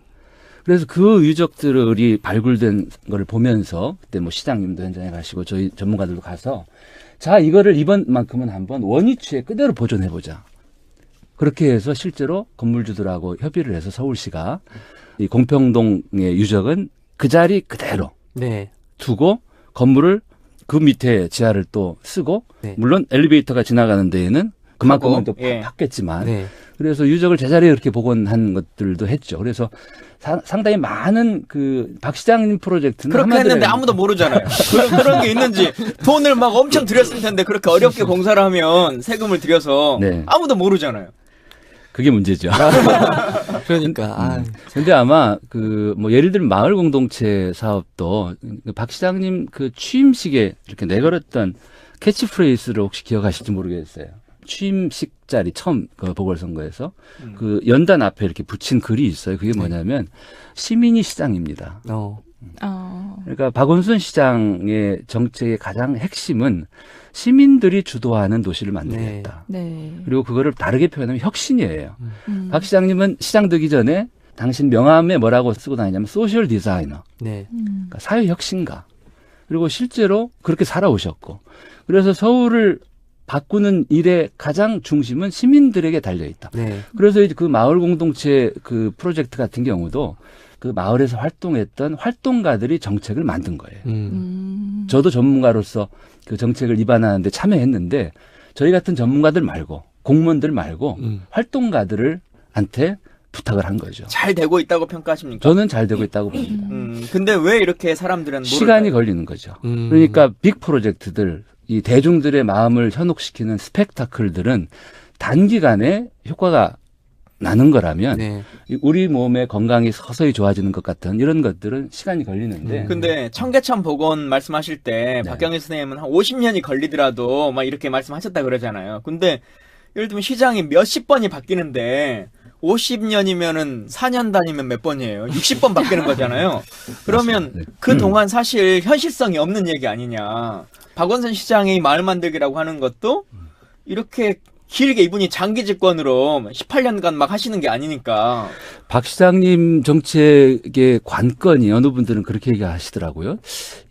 그래서 그 유적들이 발굴된 거를 보면서, 그때 뭐 시장님도 현장에 가시고, 저희 전문가들도 가서, 자, 이거를 이번만큼은 한번 원위치에 그대로 보존해보자. 그렇게 해서 실제로 건물주들하고 협의를 해서 서울시가 이 공평동의 유적은 그 자리 그대로
네.
두고 건물을 그 밑에 지하를 또 쓰고
네.
물론 엘리베이터가 지나가는 데에는 그만큼은 또
예.
받겠지만
네.
그래서 유적을 제자리에 이렇게 복원한 것들도 했죠. 그래서 상당히 많은 그 박 시장님 프로젝트는
그렇게
한마디로
했는데 아무도 모르잖아요. 그런 게 있는지 돈을 막 엄청 들였을 텐데 그렇게 어렵게 공사를 하면 세금을 들여서
네.
아무도 모르잖아요.
그게 문제죠.
그러니까
근데 아마 그 뭐 예를 들면 마을 공동체 사업도 박 시장님 그 취임식에 이렇게 내걸었던 캐치프레이즈를 혹시 기억하실지 모르겠어요. 취임식 자리 처음 그 보궐선거에서 그 연단 앞에 이렇게 붙인 글이 있어요. 그게 뭐냐면 시민이 시장입니다. 그러니까 박원순 시장의 정책의 가장 핵심은 시민들이 주도하는 도시를 만들겠다.
네.
그리고 그거를 다르게 표현하면 혁신이에요.
음.
박 시장님은 시장 되기 전에 당신 명함에 뭐라고 쓰고 다니냐면 소셜 디자이너,
네.
그러니까 사회 혁신가. 그리고 실제로 그렇게 살아오셨고, 그래서 서울을 바꾸는 일의 가장 중심은 시민들에게 달려 있다.
네.
그래서 이제 그 마을 공동체 그 프로젝트 같은 경우도 그 마을에서 활동했던 활동가들이 정책을 만든 거예요. 저도 전문가로서 그 정책을 입안하는데 참여했는데 저희 같은 전문가들 말고 공무원들 말고 활동가들한테 부탁을 한 거죠.
잘 되고 있다고 평가하십니까?
저는 잘 되고 있다고 봅니다.
근데 왜 이렇게 사람들은
시간이
모를까요?
걸리는 거죠. 그러니까 빅 프로젝트들, 이 대중들의 마음을 현혹시키는 스펙타클들은 단기간에 효과가 나는 거라면
네.
우리 몸의 건강이 서서히 좋아지는 것 같은 이런 것들은 시간이 걸리는데
근데 청계천 복원 말씀하실 때
네.
박경희 선생님은 한 50년이 걸리더라도 막 이렇게 말씀하셨다 그러잖아요. 근데 예를 들면 시장이 몇십 번이 바뀌는데 50년이면은 4년 다니면 몇 번이에요? 60번 바뀌는 거잖아요. 그러면
네.
그 동안 사실 현실성이 없는 얘기 아니냐. 박원순 시장이 마을 만들기라고 하는 것도 이렇게 길게 이분이 장기 집권으로 18년간 막 하시는 게 아니니까.
박 시장님 정책의 관건이 어느 분들은 그렇게 얘기하시더라고요.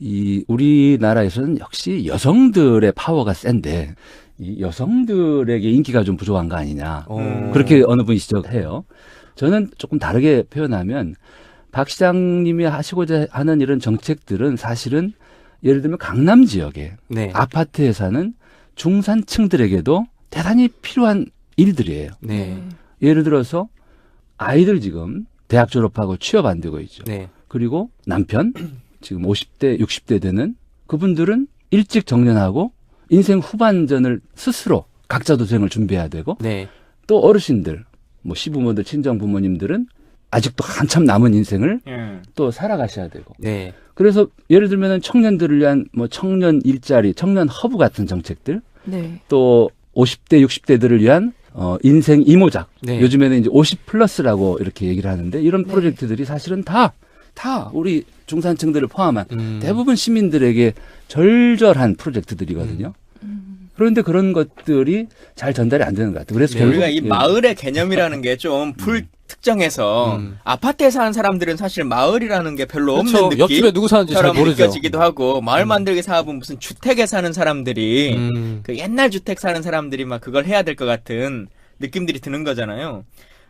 이 우리나라에서는 역시 여성들의 파워가 센데 이 여성들에게 인기가 좀 부족한 거 아니냐. 그렇게 어느 분이 지적해요. 저는 조금 다르게 표현하면 박 시장님이 하시고자 하는 이런 정책들은 사실은 예를 들면 강남 지역에
네.
아파트에 사는 중산층들에게도 대단히 필요한 일들이에요.
네.
예를 들어서 아이들 지금 대학 졸업하고 취업 안 되고 있죠.
네.
그리고 남편 지금 50대, 60대 되는 그분들은 일찍 정년하고 인생 후반전을 스스로 각자 도생을 준비해야 되고
네.
또 어르신들, 뭐 시부모들, 친정 부모님들은 아직도 한참 남은 인생을 또 살아가셔야 되고.
네.
그래서 예를 들면은 청년들을 위한 뭐 청년 일자리, 청년 허브 같은 정책들,
네.
또 50대, 60대들을 위한 인생 이모작.
네.
요즘에는 이제 50 플러스라고 이렇게 얘기를 하는데 이런
네.
프로젝트들이 사실은 다 우리 중산층들을 포함한 대부분 시민들에게 절절한 프로젝트들이거든요. 그런데 그런 것들이 잘 전달이 안 되는 것 같아요. 그래서
네.
결국
우리가 이 마을의 개념이라는 게 좀 불특정해서 아파트에 사는 사람들은 사실 마을이라는 게 별로
그렇죠.
없는
옆집에 누구 사는지 잘
느낌처럼
모르죠.
느껴지기도 하고 마을 만들기 사업은 무슨 주택에 사는 사람들이 그 옛날 주택 사는 사람들이 막 그걸 해야 될 것 같은 느낌들이 드는 거잖아요.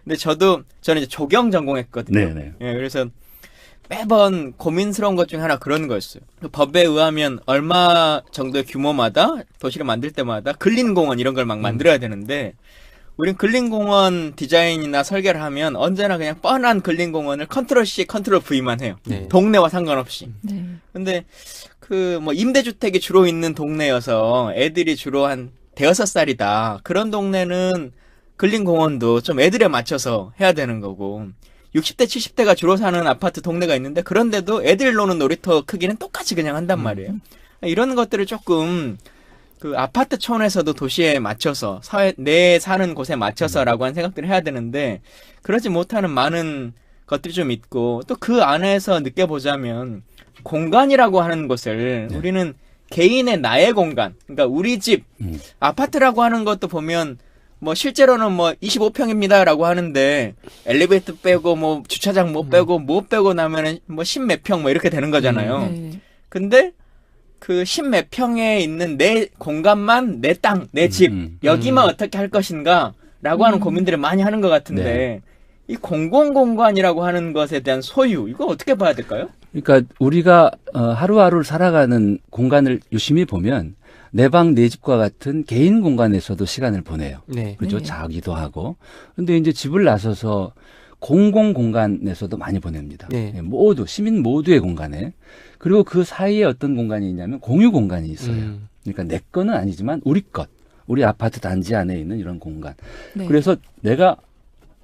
근데 저는 이제 조경 전공했거든요.
네네.
예, 그래서 매번 고민스러운 것 중에 하나 그런 거였어요. 그 법에 의하면 얼마 정도의 규모마다 도시를 만들 때마다 근린공원 이런 걸 막 만들어야 되는데 우린 근린공원 디자인이나 설계를 하면 언제나 그냥 뻔한 근린공원을 컨트롤 C, 컨트롤 V만 해요.
네.
동네와 상관없이.
네.
근데 그 뭐 임대주택이 주로 있는 동네여서 애들이 주로 한 대여섯 살이다. 그런 동네는 근린공원도 좀 애들에 맞춰서 해야 되는 거고 60대, 70대가 주로 사는 아파트 동네가 있는데 그런데도 애들 노는 놀이터 크기는 똑같이 그냥 한단 말이에요. 이런 것들을 조금 그 아파트 촌에서도 도시에 맞춰서 내 사는 곳에 맞춰서라고 하는 생각들을 해야 되는데 그러지 못하는 많은 것들이 좀 있고 또 그 안에서 느껴보자면 공간이라고 하는 것을 우리는 개인의 나의 공간, 그러니까 우리 집, 아파트라고 하는 것도 보면 뭐 실제로는 뭐 25평입니다라고 하는데 엘리베이터 빼고 뭐 주차장 못 빼고 뭐 빼고 나면은 뭐 10몇 평 뭐 이렇게 되는 거잖아요.
네.
근데 그 10몇 평에 있는 내 공간만 내 땅, 내 집 여기만 어떻게 할 것인가라고 하는 고민들을 많이 하는 것 같은데 이 공공공간이라고 하는 것에 대한 소유 이거 어떻게 봐야 될까요?
그러니까 우리가 하루하루를 살아가는 공간을 유심히 보면 내 방, 내 집과 같은 개인 공간에서도 시간을 보내요.
네.
그죠?
네.
자기도 하고. 근데 이제 집을 나서서 공공 공간에서도 많이 보냅니다.
네.
모두, 시민 모두의 공간에. 그리고 그 사이에 어떤 공간이 있냐면 공유 공간이 있어요. 그러니까 내 거는 아니지만 우리 것. 우리 아파트 단지 안에 있는 이런 공간.
네.
그래서 내가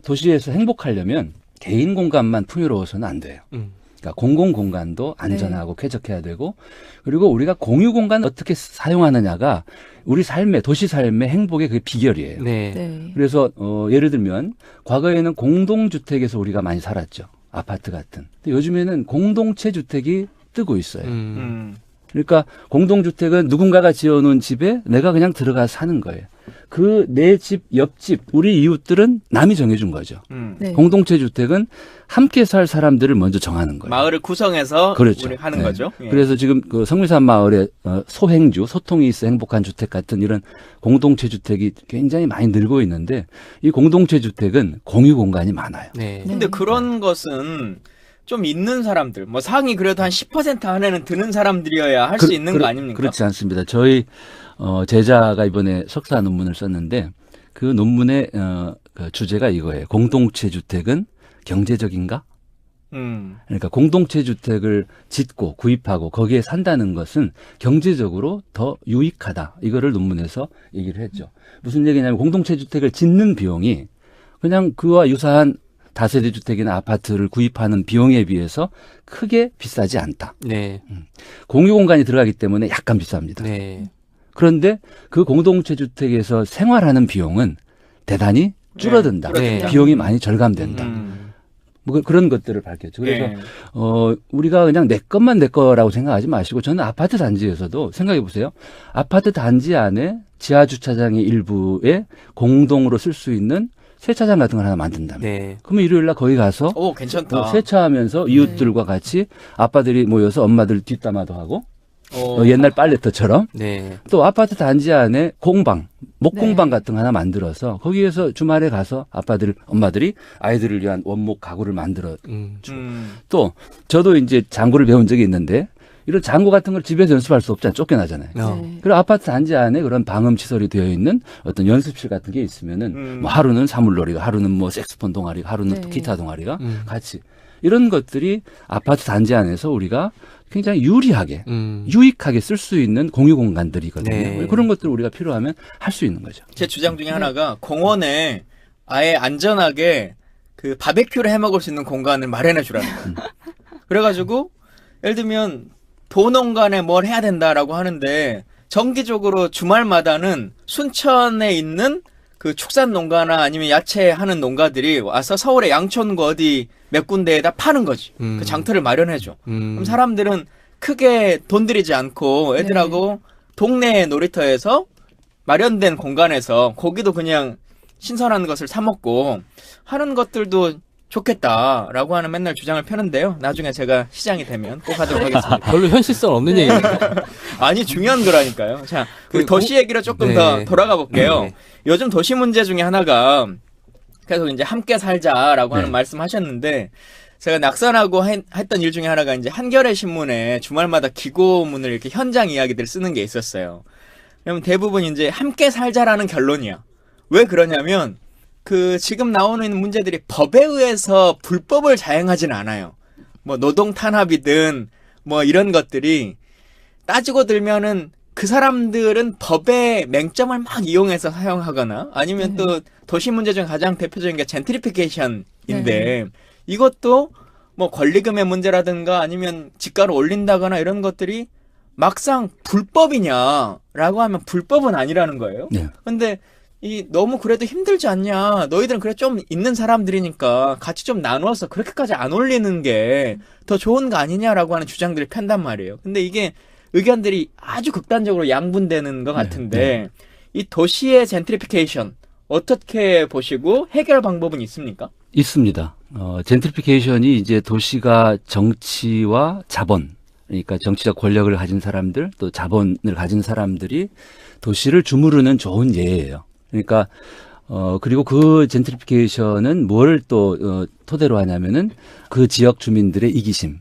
도시에서 행복하려면 개인 공간만 풍요로워서는 안 돼요. 그러니까 공공 공간도 안전하고 쾌적해야 되고 그리고 우리가 공유 공간 어떻게 사용하느냐가 우리 삶의 도시 삶의 행복의 그 비결이에요.
네.
네.
그래서 예를 들면 과거에는 공동주택에서 우리가 많이 살았죠. 아파트 같은. 근데 요즘에는 공동체 주택이 뜨고 있어요. 그러니까 공동주택은 누군가가 지어놓은 집에 내가 그냥 들어가서 사는 거예요. 그 내 집, 옆집, 우리 이웃들은 남이 정해준 거죠.
네.
공동체 주택은 함께 살 사람들을 먼저 정하는 거예요.
마을을 구성해서
그렇죠.
우리 하는
네.
거죠. 예.
그래서 지금 그 성미산 마을에 소행주, 소통이 있어 행복한 주택 같은 이런 공동체 주택이 굉장히 많이 늘고 있는데 이 공동체 주택은 공유 공간이 많아요.
네.
근데 그런 것은 좀 있는 사람들, 뭐 상위 그래도 한 10% 안에는 드는 사람들이어야 할 수 있는 거 아닙니까?
그렇지 않습니다. 저희 제자가 이번에 석사 논문을 썼는데 그 논문에 그 주제가 이거예요. 공동체 주택은 경제적인가? 그러니까 공동체 주택을 짓고 구입하고 거기에 산다는 것은 경제적으로 더 유익하다. 이거를 논문에서 얘기를 했죠. 무슨 얘기냐면 공동체 주택을 짓는 비용이 그냥 그와 유사한 다세대 주택이나 아파트를 구입하는 비용에 비해서 크게 비싸지 않다.
네.
공유 공간이 들어가기 때문에 약간 비쌉니다.
네.
그런데 그 공동체 주택에서 생활하는 비용은 대단히 줄어든다.
네.
비용이 많이 절감된다. 뭐 그런 것들을 밝혔죠. 그래서 우리가 그냥 내 것만 내 거라고 생각하지 마시고 저는 아파트 단지에서도 생각해 보세요. 아파트 단지 안에 지하 주차장의 일부에 공동으로 쓸 수 있는 세차장 같은 걸 하나 만든다면.
네.
그러면 일요일 날 거기 가서
오, 괜찮다.
세차하면서 이웃들과 같이 아빠들이 모여서 엄마들 뒷담화도 하고 옛날 빨래터처럼
네.
또 아파트 단지 안에 공방, 목공방
네.
같은 거 하나 만들어서 거기에서 주말에 가서 아빠들, 엄마들이 아이들을 위한 원목 가구를 만들어 줘. 또 저도 이제 장구를 배운 적이 있는데 이런 장구 같은 걸 집에서 연습할 수 없잖아요. 쫓겨나잖아요.
네.
그리고 아파트 단지 안에 그런 방음 시설이 되어 있는 어떤 연습실 같은 게 있으면은 뭐 하루는 사물놀이가, 하루는 뭐 색소폰 동아리가, 하루는
네.
또 기타 동아리가 같이 이런 것들이 아파트 단지 안에서 우리가 굉장히 유리하게, 유익하게 쓸 수 있는 공유 공간들이거든요.
네.
그런 것들을 우리가 필요하면 할 수 있는 거죠.
제 주장 중에 하나가 공원에 아예 안전하게 그 바베큐를 해 먹을 수 있는 공간을 마련해 주라는 거예요. 그래가지고 예를 들면 도농간에 뭘 해야 된다라고 하는데 정기적으로 주말마다는 순천에 있는 그 축산 농가나 아니면 야채 하는 농가들이 와서 서울의 양천구 어디 몇 군데에다 파는 거지. 그 장터를 마련해줘. 그럼 사람들은 크게 돈 들이지 않고 애들하고 동네 놀이터에서 마련된 공간에서 고기도 그냥 신선한 것을 사 먹고 하는 것들도 좋겠다라고 하는 맨날 주장을 펴는데요. 나중에 제가 시장이 되면 꼭 하도록 하겠습니다.
별로 현실성 없는 얘기예요.
아니 중요한 거라니까요. 자,
그
도시 얘기로 조금
네.
더 돌아가 볼게요.
네.
요즘 도시 문제 중에 하나가 계속 이제 함께 살자라고 하는
네.
말씀하셨는데 제가 낙선하고 했던 일 중에 하나가 이제 한겨레 신문에 주말마다 기고문을 이렇게 현장 이야기들 쓰는 게 있었어요. 그러면 대부분 이제 함께 살자라는 결론이야. 왜 그러냐면 그 지금 나오는 문제들이 법에 의해서 불법을 자행하진 않아요. 뭐 노동 탄압이든 뭐 이런 것들이 따지고 들면은 그 사람들은 법의 맹점을 막 이용해서 사용하거나 아니면 또 도시 문제 중 가장 대표적인 게 젠트리피케이션인데 이것도 뭐 권리금의 문제라든가 아니면 집가를 올린다거나 이런 것들이 막상 불법이냐라고 하면 불법은 아니라는 거예요.
네.
근데 이 너무 그래도 힘들지 않냐. 너희들은 그래 좀 있는 사람들이니까 같이 좀 나누어서 그렇게까지 안 올리는 게 더 좋은 거 아니냐라고 하는 주장들을 편단 말이에요. 근데 이게 의견들이 아주 극단적으로 양분되는 것 같은데 이 도시의 젠트리피케이션 어떻게 보시고 해결 방법은 있습니까?
있습니다. 젠트리피케이션이 이제 도시가 정치와 자본, 그러니까 정치적 권력을 가진 사람들, 또 자본을 가진 사람들이 도시를 주무르는 좋은 예예요. 그러니까 그리고 그 젠트리피케이션은 뭘 또 토대로 하냐면은 그 지역 주민들의 이기심.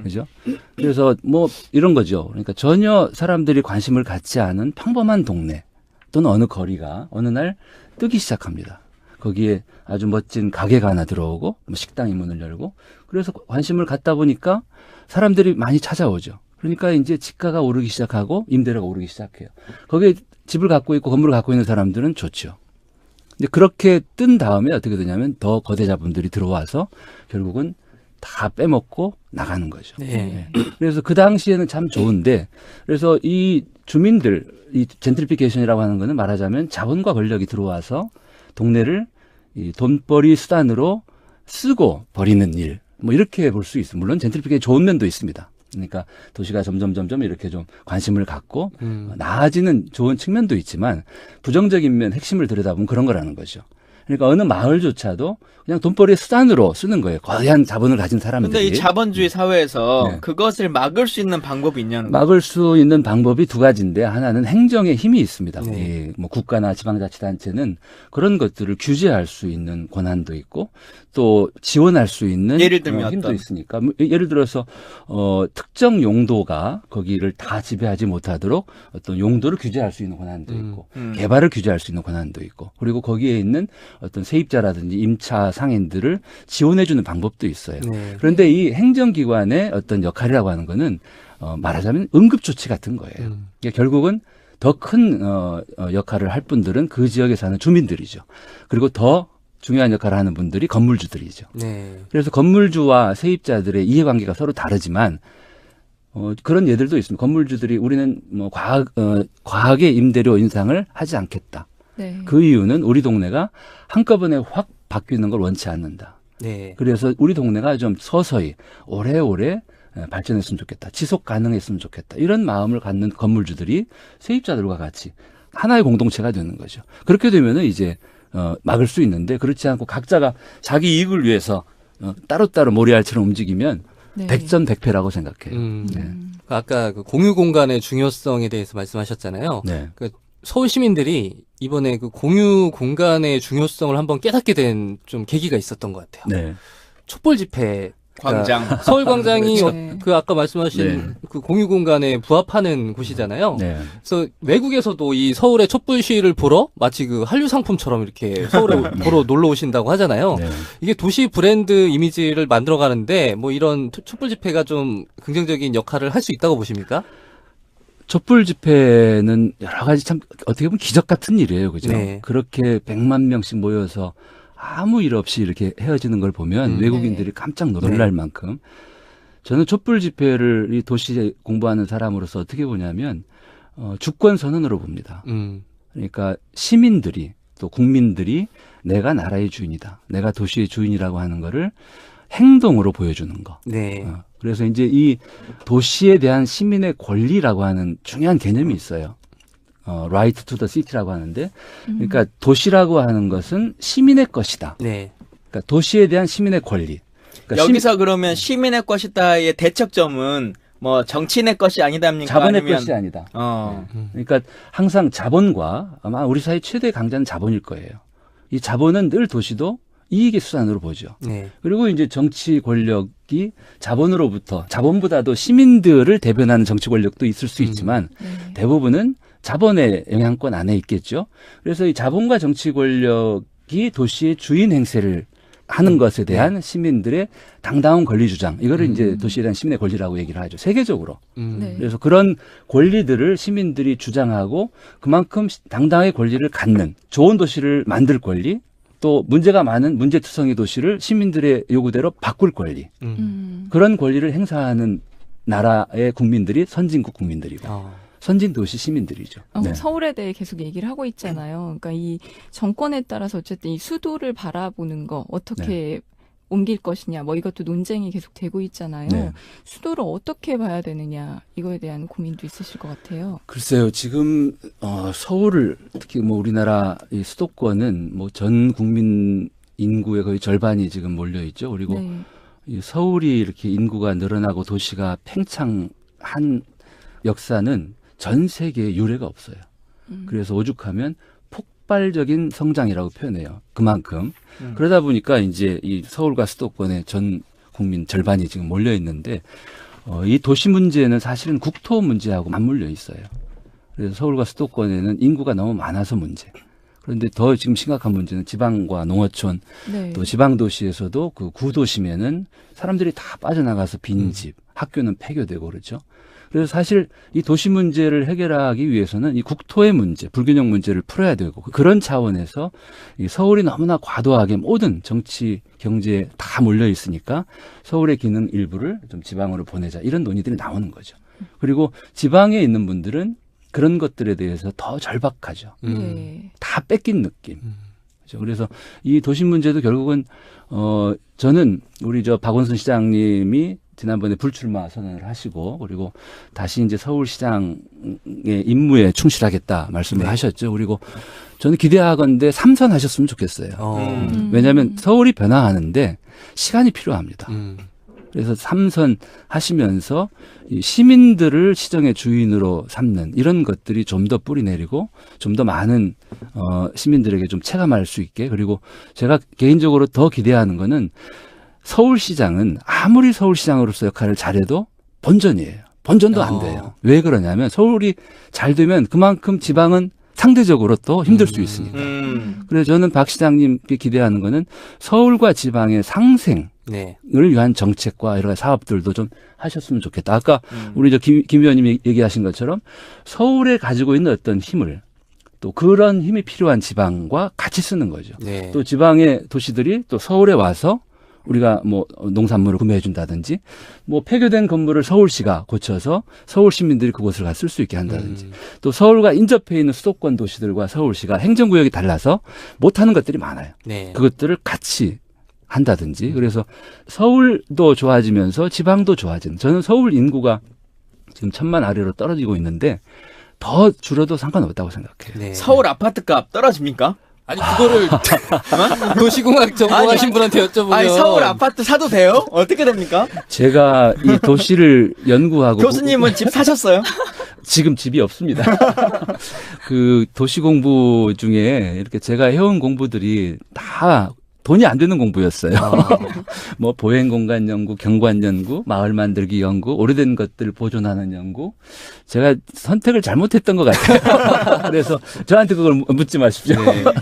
그죠? 그래서 뭐 이런 거죠. 그러니까 전혀 사람들이 관심을 갖지 않은 평범한 동네 또는 어느 거리가 어느 날 뜨기 시작합니다. 거기에 아주 멋진 가게가 하나 들어오고 뭐 식당이 문을 열고 그래서 관심을 갖다 보니까 사람들이 많이 찾아오죠. 그러니까 이제 집가가 오르기 시작하고 임대료가 오르기 시작해요. 거기에 집을 갖고 있고 건물을 갖고 있는 사람들은 좋죠. 근데 그렇게 뜬 다음에 어떻게 되냐면 더 거대 자본들이 들어와서 결국은 다 빼먹고 나가는 거죠.
네.
그래서 그 당시에는 참 좋은데 그래서 이 주민들 이 젠트리피케이션이라고 하는 거는 말하자면 자본과 권력이 들어와서 동네를 이 돈벌이 수단으로 쓰고 버리는 일 뭐 이렇게 볼 수 있습니다. 물론 젠트리피케이션 좋은 면도 있습니다. 그러니까 도시가 점점 이렇게 좀 관심을 갖고 나아지는 좋은 측면도 있지만 부정적인 면 핵심을 들여다보면 그런 거라는 거죠. 그러니까 어느 마을조차도 그냥 돈벌이의 수단으로 쓰는 거예요. 거대한 자본을 가진 사람들이.
근데 이 자본주의 사회에서
네.
그것을 막을 수 있는 방법이 있냐는 거예요.
막을 수 있는 방법이 두 가지인데 하나는 행정의 힘이 있습니다.
네.
예, 뭐 국가나 지방자치단체는 그런 것들을 규제할 수 있는 권한도 있고 또 지원할 수 있는
예를 들면
힘도
어떤?
있으니까 예를 들어서 특정 용도가 거기를 다 지배하지 못하도록 어떤 용도를 규제할 수 있는 권한도 있고 개발을 규제할 수 있는 권한도 있고 그리고 거기에 있는 어떤 세입자라든지 임차 상인들을 지원해주는 방법도 있어요.
네.
그런데 이 행정기관의 어떤 역할이라고 하는 거는 말하자면 응급조치 같은 거예요. 그러니까 결국은 더 큰 역할을 할 분들은 그 지역에 사는 주민들이죠. 그리고 더 중요한 역할을 하는 분들이 건물주들이죠.
네.
그래서 건물주와 세입자들의 이해관계가 서로 다르지만 그런 예들도 있습니다. 건물주들이 우리는 뭐 과하게 임대료 인상을 하지 않겠다.
네.
그 이유는 우리 동네가 한꺼번에 확 바뀌는 걸 원치 않는다.
네.
그래서 우리 동네가 좀 서서히 오래오래 발전했으면 좋겠다. 지속 가능했으면 좋겠다. 이런 마음을 갖는 건물주들이 세입자들과 같이 하나의 공동체가 되는 거죠. 그렇게 되면은 이제 막을 수 있는데 그렇지 않고 각자가 자기 이익을 위해서 따로따로 모래알처럼 움직이면
네.
백전백패라고 생각해요. 네.
아까 그 공유 공간의 중요성에 대해서 말씀하셨잖아요.
네.
그 서울 시민들이 이번에 그 공유 공간의 중요성을 한번 깨닫게 된 좀 계기가 있었던 것 같아요.
네.
촛불 집회.
광장.
서울 광장이
그렇죠.
그 아까 말씀하신
네.
그 공유 공간에 부합하는 곳이잖아요.
네.
그래서 외국에서도 이 서울의 촛불 시위를 보러 마치 그 한류 상품처럼 이렇게 서울에 보러 놀러 오신다고 하잖아요.
네.
이게 도시 브랜드 이미지를 만들어 가는데 뭐 이런 촛불 집회가 좀 긍정적인 역할을 할 수 있다고 보십니까?
촛불 집회는 여러 가지 참 어떻게 보면 기적 같은 일이에요. 그죠?
네.
그렇게 100만 명씩 모여서 아무 일 없이 이렇게 헤어지는 걸 보면 외국인들이 깜짝 놀랄 만큼 저는 촛불 집회를 이 도시에 공부하는 사람으로서 어떻게 보냐면 주권 선언으로 봅니다. 그러니까 시민들이 또 국민들이 내가 나라의 주인이다. 내가 도시의 주인이라고 하는 거를 행동으로 보여주는 거.
네.
그래서 이제 이 도시에 대한 시민의 권리라고 하는 중요한 개념이 있어요. right to the city라고 하는데, 그러니까 도시라고 하는 것은 시민의 것이다.
네.
그러니까 도시에 대한 시민의 권리. 그러니까
여기서 그러면 시민의 것이다의 대척점은 뭐 정치인의 것이 아니다입니까?
자본의
아니면
것이 아니다.
어.
그러니까 항상 자본과 아마 우리 사회 최대의 강자는 자본일 거예요. 이 자본은 늘 도시도 이익의 수단으로 보죠.
네.
그리고 이제 정치 권력이 자본으로부터 자본보다도 시민들을 대변하는 정치 권력도 있을 수 있지만
네.
대부분은 자본의 영향권 안에 있겠죠. 그래서 이 자본과 정치 권력이 도시의 주인 행세를 하는 것에 대한 시민들의 당당한 권리 주장. 이거를 이제 도시에 대한 시민의 권리라고 얘기를 하죠. 세계적으로.
네.
그래서 그런 권리들을 시민들이 주장하고 그만큼 당당하게 권리를 갖는 좋은 도시를 만들 권리, 또 문제가 많은 문제투성이 도시를 시민들의 요구대로 바꿀 권리. 그런 권리를 행사하는 나라의 국민들이 선진국 국민들이고 선진 도시 시민들이죠. 네.
서울에 대해 계속 얘기를 하고 있잖아요. 그러니까 이 정권에 따라서 어쨌든 이 수도를 바라보는 거 어떻게 옮길 것이냐, 뭐 이것도 논쟁이 계속 되고 있잖아요.
네.
수도를 어떻게 봐야 되느냐 이거에 대한 고민도 있으실 것 같아요.
글쎄요, 지금 서울을 특히 뭐 우리나라 이 수도권은 뭐 전 국민 인구의 거의 절반이 지금 몰려 있죠. 그리고
네.
이 서울이 이렇게 인구가 늘어나고 도시가 팽창한 역사는 전 세계에 유례가 없어요. 그래서 오죽하면 폭발적인 성장이라고 표현해요. 그만큼. 그러다 보니까 이제 이 서울과 수도권의 전 국민 절반이 지금 몰려 있는데 이 도시 문제는 사실은 국토 문제하고 맞물려 있어요. 그래서 서울과 수도권에는 인구가 너무 많아서 문제. 그런데 더 지금 심각한 문제는 지방과 농어촌
네.
또 지방 도시에서도 그 구도심에는 사람들이 다 빠져나가서 빈집, 학교는 폐교되고 그렇죠. 그래서 사실 이 도시 문제를 해결하기 위해서는 이 국토의 문제, 불균형 문제를 풀어야 되고 그런 차원에서 이 서울이 너무나 과도하게 모든 정치, 경제에 다 몰려 있으니까 서울의 기능 일부를 좀 지방으로 보내자 이런 논의들이 나오는 거죠. 그리고 지방에 있는 분들은 그런 것들에 대해서 더 절박하죠.
네.
다 뺏긴 느낌. 그렇죠. 그래서 이 도시 문제도 결국은 저는 우리 박원순 시장님이 지난번에 불출마 선언을 하시고 그리고 다시 이제 서울시장의 임무에 충실하겠다 말씀을 하셨죠. 그리고 저는 기대하건대 3선 하셨으면 좋겠어요. 왜냐하면 서울이 변화하는데 시간이 필요합니다. 그래서 3선 하시면서 이 시민들을 시정의 주인으로 삼는 이런 것들이 좀 더 뿌리 내리고 좀 더 많은 시민들에게 좀 체감할 수 있게 그리고 제가 개인적으로 더 기대하는 거는 서울시장은 아무리 서울시장으로서 역할을 잘해도 본전이에요. 본전도 안 돼요. 왜 그러냐면 서울이 잘 되면 그만큼 지방은 상대적으로 또 힘들 수 있으니까. 그래서 저는 박 시장님께 기대하는 거는 서울과 지방의 상생을
네.
위한 정책과 여러 가지 사업들도 좀 하셨으면 좋겠다. 아까 우리 김 의원님이 얘기하신 것처럼 서울에 가지고 있는 어떤 힘을 또 그런 힘이 필요한 지방과 같이 쓰는 거죠.
네.
또 지방의 도시들이 또 서울에 와서 우리가 뭐 농산물을 구매해 준다든지 뭐 폐교된 건물을 서울시가 고쳐서 서울 시민들이 그곳을 가 쓸 수 있게 한다든지 또 서울과 인접해 있는 수도권 도시들과 서울시가 행정구역이 달라서 못하는 것들이 많아요.
네.
그것들을 같이 한다든지 그래서 서울도 좋아지면서 지방도 좋아지는 저는 서울 인구가 지금 1,000만 아래로 떨어지고 있는데 더 줄어도 상관없다고 생각해요.
네.
서울 아파트값 떨어집니까?
아니 그거를 도시공학 전공하신 분한테 여쭤보면
아니 서울 아파트 사도 돼요? 어떻게 됩니까?
제가 이 도시를 연구하고
교수님은 집 사셨어요?
지금 집이 없습니다. 그 도시 공부 중에 이렇게 제가 해온 공부들이 다 돈이 안 되는 공부였어요. 뭐 보행 공간 연구, 경관 연구, 마을 만들기 연구, 오래된 것들 보존하는 연구. 제가 선택을 잘못했던 것 같아요. 그래서 저한테 그걸 묻지 마십시오.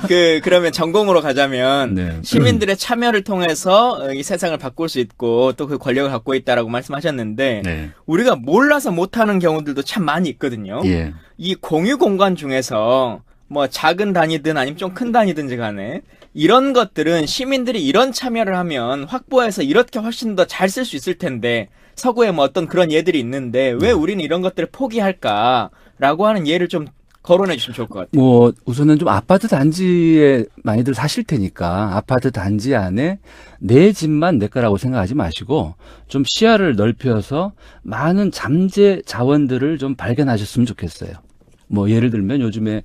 네. 그러면 전공으로 가자면
네.
시민들의 참여를 통해서 이 세상을 바꿀 수 있고 또 그 권력을 갖고 있다라고 말씀하셨는데
네.
우리가 몰라서 못하는 경우들도 참 많이 있거든요.
예.
이 공유 공간 중에서 뭐 작은 단위든 아니면 좀 큰 단위든지 간에 이런 것들은 시민들이 이런 참여를 하면 확보해서 이렇게 훨씬 더 잘 쓸 수 있을 텐데 서구에 뭐 어떤 그런 예들이 있는데 왜 우리는 이런 것들을 포기할까라고 하는 예를 좀 거론해 주시면 좋을 것 같아요.
뭐 우선은 좀 아파트 단지에 많이들 사실 테니까 아파트 단지 안에 내 집만 내 거라고 생각하지 마시고 좀 시야를 넓혀서 많은 잠재 자원들을 좀 발견하셨으면 좋겠어요. 뭐 예를 들면 요즘에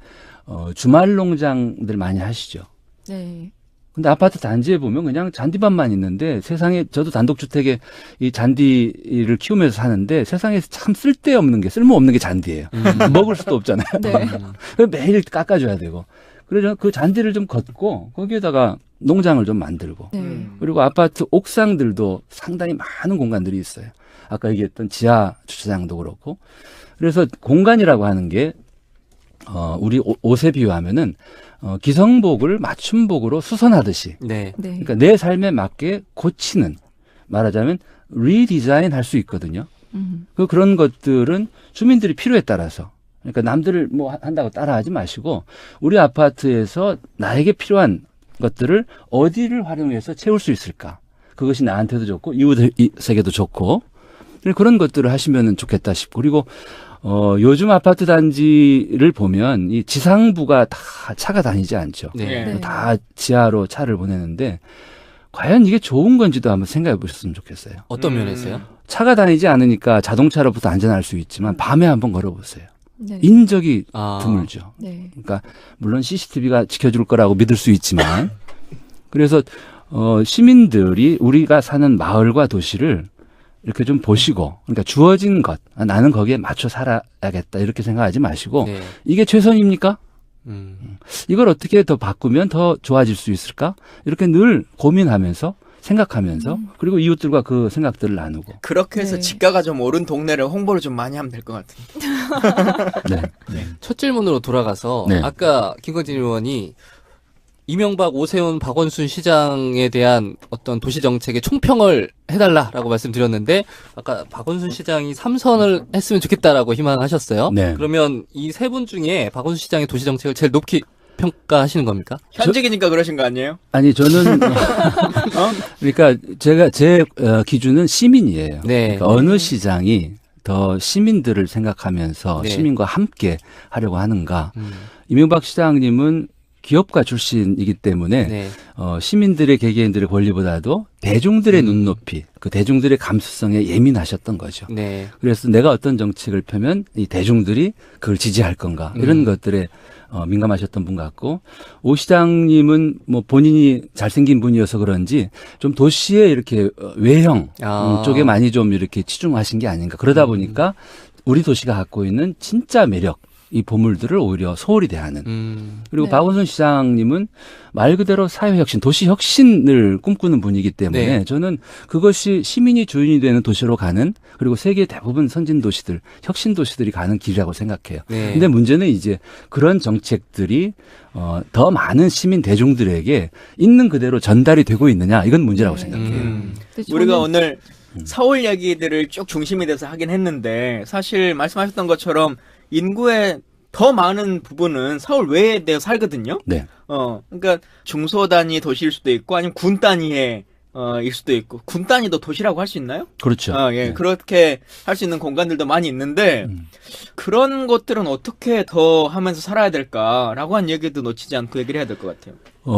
주말 농장들 많이 하시죠.
네.
근데 아파트 단지에 보면 그냥 잔디밭만 있는데 세상에 저도 단독주택에 이 잔디를 키우면서 사는데 세상에 참 쓸데없는 게 쓸모없는 게 잔디예요. 먹을 수도 없잖아요.
네.
매일 깎아줘야 되고. 그래서 그 잔디를 좀 걷고 거기에다가 농장을 좀 만들고
네.
그리고 아파트 옥상들도 상당히 많은 공간들이 있어요. 아까 얘기했던 지하 주차장도 그렇고. 그래서 공간이라고 하는 게 우리 옷에 비유하면은 기성복을 맞춤복으로 수선하듯이.
네.
네.
그러니까 내 삶에 맞게 고치는 말하자면 리디자인 할 수 있거든요. 그런 것들은 주민들이 필요에 따라서 그러니까 남들을 뭐 한다고 따라하지 마시고 우리 아파트에서 나에게 필요한 것들을 어디를 활용해서 채울 수 있을까? 그것이 나한테도 좋고 이웃에게도 좋고 그런 것들을 하시면 좋겠다 싶고 그리고 요즘 아파트 단지를 보면 이 지상부가 다 차가 다니지 않죠.
네.
네.
다 지하로 차를 보내는데 과연 이게 좋은 건지도 한번 생각해 보셨으면 좋겠어요.
어떤 면에서요?
차가 다니지 않으니까 자동차로부터 안전할 수 있지만 밤에 한번 걸어보세요.
네.
인적이
아.
드물죠.
네.
그러니까 물론 CCTV가 지켜줄 거라고 믿을 수 있지만 그래서 시민들이 우리가 사는 마을과 도시를 이렇게 좀 보시고 그러니까 주어진 것 나는 거기에 맞춰 살아야겠다 이렇게 생각하지 마시고
네.
이게 최선입니까? 이걸 어떻게 더 바꾸면 더 좋아질 수 있을까? 이렇게 늘 고민하면서 생각하면서 그리고 이웃들과 그 생각들을 나누고
그렇게 해서
네.
집가가 좀 오른 동네를 홍보를 좀 많이 하면 될 것 같은데.
네.
첫 질문으로 돌아가서
네.
아까 김광진 의원이 이명박, 오세훈, 박원순 시장에 대한 어떤 도시 정책의 총평을 해달라라고 말씀드렸는데 아까 박원순 시장이 3선을 했으면 좋겠다라고 희망하셨어요.
네.
그러면 이 세 분 중에 박원순 시장의 도시 정책을 제일 높이 평가하시는 겁니까?
현직이니까 그러신 거 아니에요?
아니 저는 그러니까 제 기준은 시민이에요.
네.
그러니까 어느 시장이 더 시민들을 생각하면서
네.
시민과 함께 하려고 하는가. 이명박 시장님은 기업가 출신이기 때문에
네.
시민들의 개개인들의 권리보다도 대중들의 눈높이, 그 대중들의 감수성에 예민하셨던 거죠.
네.
그래서 내가 어떤 정책을 펴면 이 대중들이 그걸 지지할 건가 이런 것들에 민감하셨던 분 같고 오 시장님은 뭐 본인이 잘생긴 분이어서 그런지 좀 도시의 이렇게 외형 쪽에 많이 좀 이렇게 치중하신 게 아닌가. 그러다 보니까 우리 도시가 갖고 있는 진짜 매력 이 보물들을 오히려 소홀히 대하는. 그리고
네.
박원순 시장님은 말 그대로 사회혁신, 도시혁신을 꿈꾸는 분이기 때문에
네.
저는 그것이 시민이 주인이 되는 도시로 가는, 그리고 세계 대부분 선진 도시들, 혁신 도시들이 가는 길이라고 생각해요.
네.
근데 문제는 이제 그런 정책들이 더 많은 시민 대중들에게 있는 그대로 전달이 되고 있느냐, 이건 문제라고
네.
생각해요.
근데
우리가
저는-
오늘 서울 얘기들을 쭉 중심이 돼서 하긴 했는데 사실 말씀하셨던 것처럼 인구의 더 많은 부분은 서울 외에 되어 살거든요.
네.
그러니까 중소 단위 도시일 수도 있고 아니면 군 단위의 일 수도 있고 군 단위도 도시라고 할 수 있나요?
그렇죠.
예,
네.
그렇게 할 수 있는 공간들도 많이 있는데 그런 것들은 어떻게 더 하면서 살아야 될까라고 한 얘기도 놓치지 않고 얘기를 해야 될 것 같아요.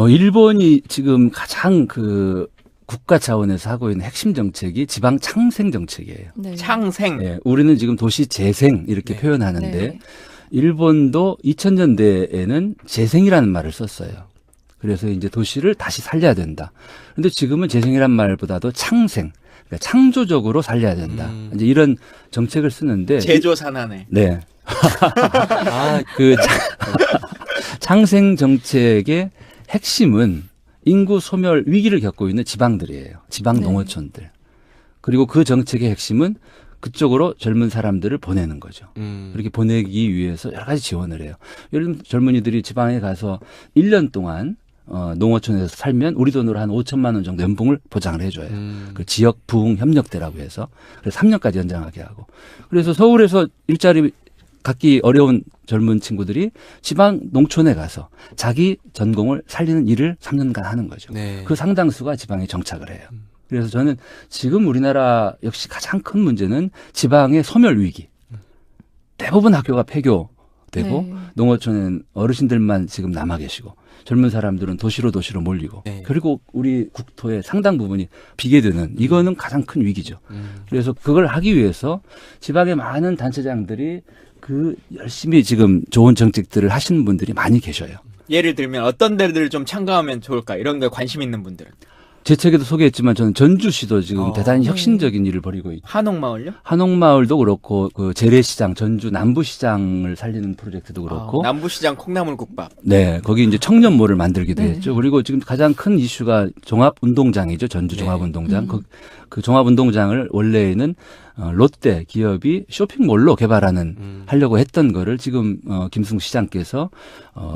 일본이 지금 가장 그 국가 차원에서 하고 있는 핵심 정책이 지방 창생 정책이에요.
네.
창생.
예, 우리는 지금 도시 재생 이렇게
네.
표현하는데
네.
일본도 2000년대에는 재생이라는 말을 썼어요. 그래서 이제 도시를 다시 살려야 된다. 근데 지금은 재생이란 말보다도 창생, 그러니까 창조적으로 살려야 된다. 이제 이런 정책을 쓰는데
제조 산안에.
네.
아,
그 창생 정책의 핵심은 인구 소멸 위기를 겪고 있는 지방들이에요. 지방
네.
농어촌들. 그리고 그 정책의 핵심은 그쪽으로 젊은 사람들을 보내는 거죠. 그렇게 보내기 위해서 여러 가지 지원을 해요. 예를 들면 젊은이들이 지방에 가서 1년 동안 농어촌에서 살면 우리 돈으로 한 5천만 원 정도 연봉을 보장을 해줘요. 그 지역 부흥 협력대라고 해서 그래서 3년까지 연장하게 하고. 그래서 서울에서 일자리 갖기 어려운 젊은 친구들이 지방 농촌에 가서 자기 전공을 살리는 일을 3년간 하는 거죠.
네.
그 상당수가 지방에 정착을 해요. 그래서 저는 지금 우리나라 역시 가장 큰 문제는 지방의 소멸 위기. 대부분 학교가 폐교되고
네.
농어촌엔 어르신들만 지금 남아 계시고 젊은 사람들은 도시로 몰리고
네.
그리고 우리 국토의 상당 부분이 비게 되는, 이거는 가장 큰 위기죠. 그래서 그걸 하기 위해서 지방의 많은 단체장들이 그 열심히 지금 좋은 정책들을 하시는 분들이 많이 계셔요.
예를 들면 어떤 데를 좀 참가하면 좋을까 이런 거에 관심 있는 분들은
제 책에도 소개했지만 저는 전주시도 지금 대단히
네.
혁신적인 일을 벌이고 있죠.
한옥마을요?
한옥마을도 그렇고 그 재래시장, 전주 남부시장을 살리는 프로젝트도 그렇고
남부시장 콩나물국밥.
네, 거기 이제 청년몰을 만들기도
네.
했죠. 그리고 지금 가장 큰 이슈가 종합운동장이죠. 전주
네.
종합운동장. 그 종합운동장을 원래는 롯데 기업이 쇼핑몰로 개발하는 하려고 했던 거를 지금 김승수 시장께서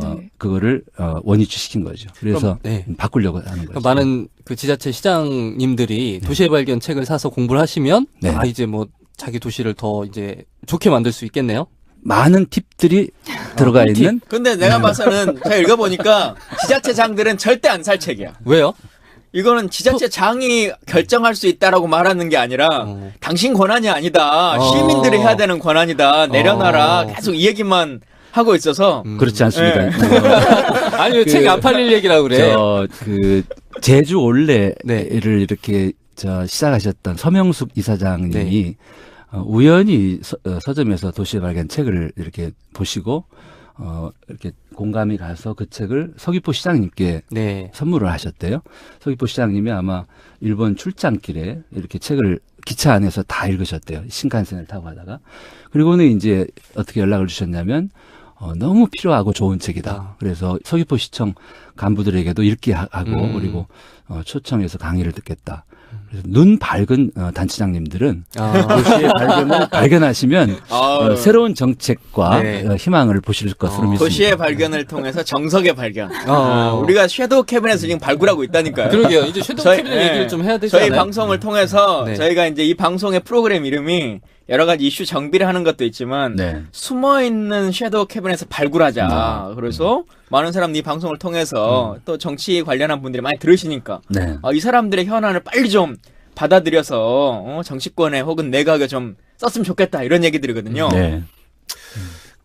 네.
그거를 원위치시킨 거죠. 그래서
그럼, 네.
바꾸려고 하는 거죠.
많은 그 지자체 시장님들이 도시의 발견 책을 사서 공부를 하시면
네.
아 이제 뭐 자기 도시를 더 이제 좋게 만들 수 있겠네요.
많은 팁들이 들어가
팁.
있는
근데 내가 봐서는 제가 읽어보니까 지자체장들은 절대 안 살 책이야.
왜요?
이거는 지자체장이 결정할 수 있다라고 말하는 게 아니라 당신 권한이 아니다. 시민들이 해야 되는 권한이다. 내려놔라. 계속 이 얘기만 하고 있어서
그렇지 않습니다.
아니 왜 책이 안 팔릴 얘기라고 그래?
그 제주 올레를
네.
이렇게 시작하셨던 서명숙 이사장님이
네.
우연히 서점에서 도시의 발견 책을 이렇게 보시고 이렇게 공감이 가서 그 책을 서귀포 시장님께
네.
선물을 하셨대요. 서귀포 시장님이 아마 일본 출장길에 이렇게 책을 기차 안에서 다 읽으셨대요. 신칸센을 타고 가다가. 그리고는 이제 어떻게 연락을 주셨냐면 너무 필요하고 좋은 책이다. 그래서 서귀포 시청 간부들에게도 읽게 하고 그리고 초청해서 강의를 듣겠다. 그래서 눈 밝은 단체장님들은 도시의 발견을 발견하시면 새로운 정책과
네.
희망을 보실 것으로 믿습니다.
도시의 발견을 통해서 정석의 발견.
어.
우리가 섀도우 캐빈에서 지금 발굴하고 있다니까요.
그러게요. 이제 섀도우
저희-
캐비넷
예.
얘기를 좀 해야 되지
저희
않아요?
방송을 통해서
네.
저희가 이제 이 방송의 프로그램 이름이 여러 가지 이슈 정비를 하는 것도 있지만
네.
숨어있는 섀도우 캐빈에서 발굴하자. 그래서 많은 사람들이 이 방송을 통해서 또 정치 관련한 분들이 많이 들으시니까
네.
이 사람들의 현안을 빨리 좀 받아들여서 정치권에 혹은 내각에 좀 썼으면 좋겠다 이런 얘기들이거든요.
네.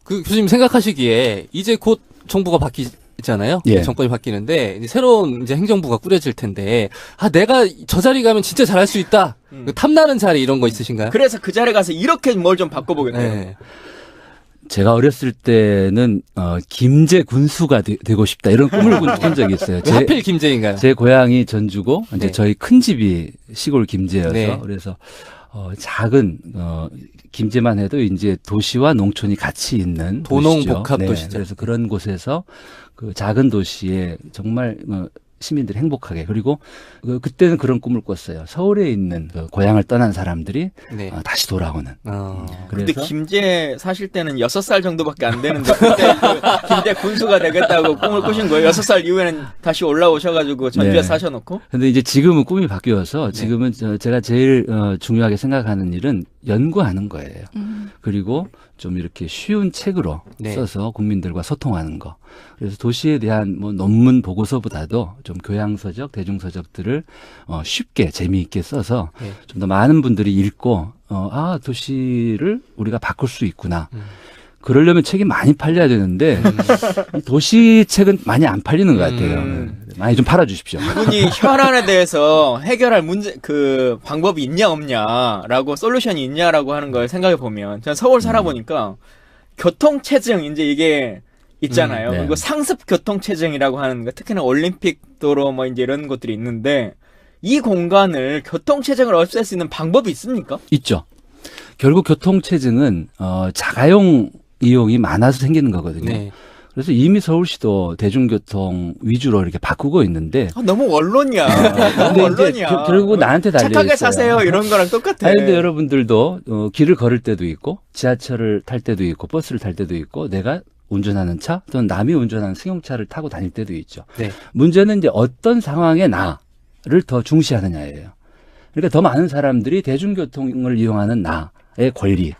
그 교수님 생각하시기에 이제 곧 정부가 바뀌잖아요.
예.
정권이 바뀌는데 이제 새로운 이제 행정부가 꾸려질 텐데 내가 저 자리 가면 진짜 잘할 수 있다. 그 탐나는 자리 이런 거 있으신가요?
그래서 그 자리에 가서 이렇게 뭘 좀 바꿔보겠네요.
네.
제가 어렸을 때는 김제 군수가 되고 싶다 이런 꿈을 꾼 적이 있어요.
왜 하필 김제인가요?
제 고향이 전주고 이제
네.
저희 큰 집이 시골 김제여서
네.
그래서 작은 김제만 해도 이제 도시와 농촌이 같이 있는 도시죠.
도농복합 도시죠.
그래서 그런 곳에서 그 작은 도시에 정말 시민들이 행복하게 그리고 그때는 그런 꿈을 꿨어요. 서울에 있는 그 고향을 떠난 사람들이
네.
다시 돌아오는.
근데
그래서
김제 사실 때는 6살 정도밖에 안 되는데 그때 그 김제 군수가 되겠다고 꿈을 꾸신 거예요. 6살 이후에는 다시 올라오셔가지고 전주에
네.
사셔놓고.
근데 이제 지금은 꿈이 바뀌어서 지금은 제가 제일 중요하게 생각하는 일은 연구하는 거예요. 그리고 좀 이렇게 쉬운 책으로
네.
써서 국민들과 소통하는 거. 그래서 도시에 대한 뭐 논문 보고서보다도 좀 교양서적, 대중서적들을 쉽게 재미있게 써서
네.
좀 더 많은 분들이 읽고 도시를 우리가 바꿀 수 있구나. 그러려면 책이 많이 팔려야 되는데 이 도시 책은 많이 안 팔리는 것 같아요. 많이 좀 팔아주십시오.
이분이 혈안에 대해서 해결할 문제 그 방법이 있냐 없냐라고 솔루션이 있냐라고 하는 걸 생각해 보면 전 서울 살아보니까 교통체증 이제 이게 있잖아요.
네.
그리고 상습 교통체증이라고 하는 거 특히나 올림픽 도로 뭐 이제 이런 것들이 있는데 이 공간을 교통체증을 없앨 수 있는 방법이 있습니까?
있죠. 결국 교통체증은 자가용 이용이 많아서 생기는 거거든요.
네.
그래서 이미 서울시도 대중교통 위주로 이렇게 바꾸고 있는데
너무 원론이야. 너무
근데 이제
원론이야.
결국은 나한테 달려
착하게
있어요.
사세요 이런 거랑 똑같아.
아니, 근데 여러분들도 길을 걸을 때도 있고 지하철을 탈 때도 있고 버스를 탈 때도 있고 내가 운전하는 차 또는 남이 운전하는 승용차를 타고 다닐 때도 있죠.
네.
문제는 이제 어떤 상황에 나를 더 중시하느냐예요. 그러니까 더 많은 사람들이 대중교통을 이용하는 나의 권리를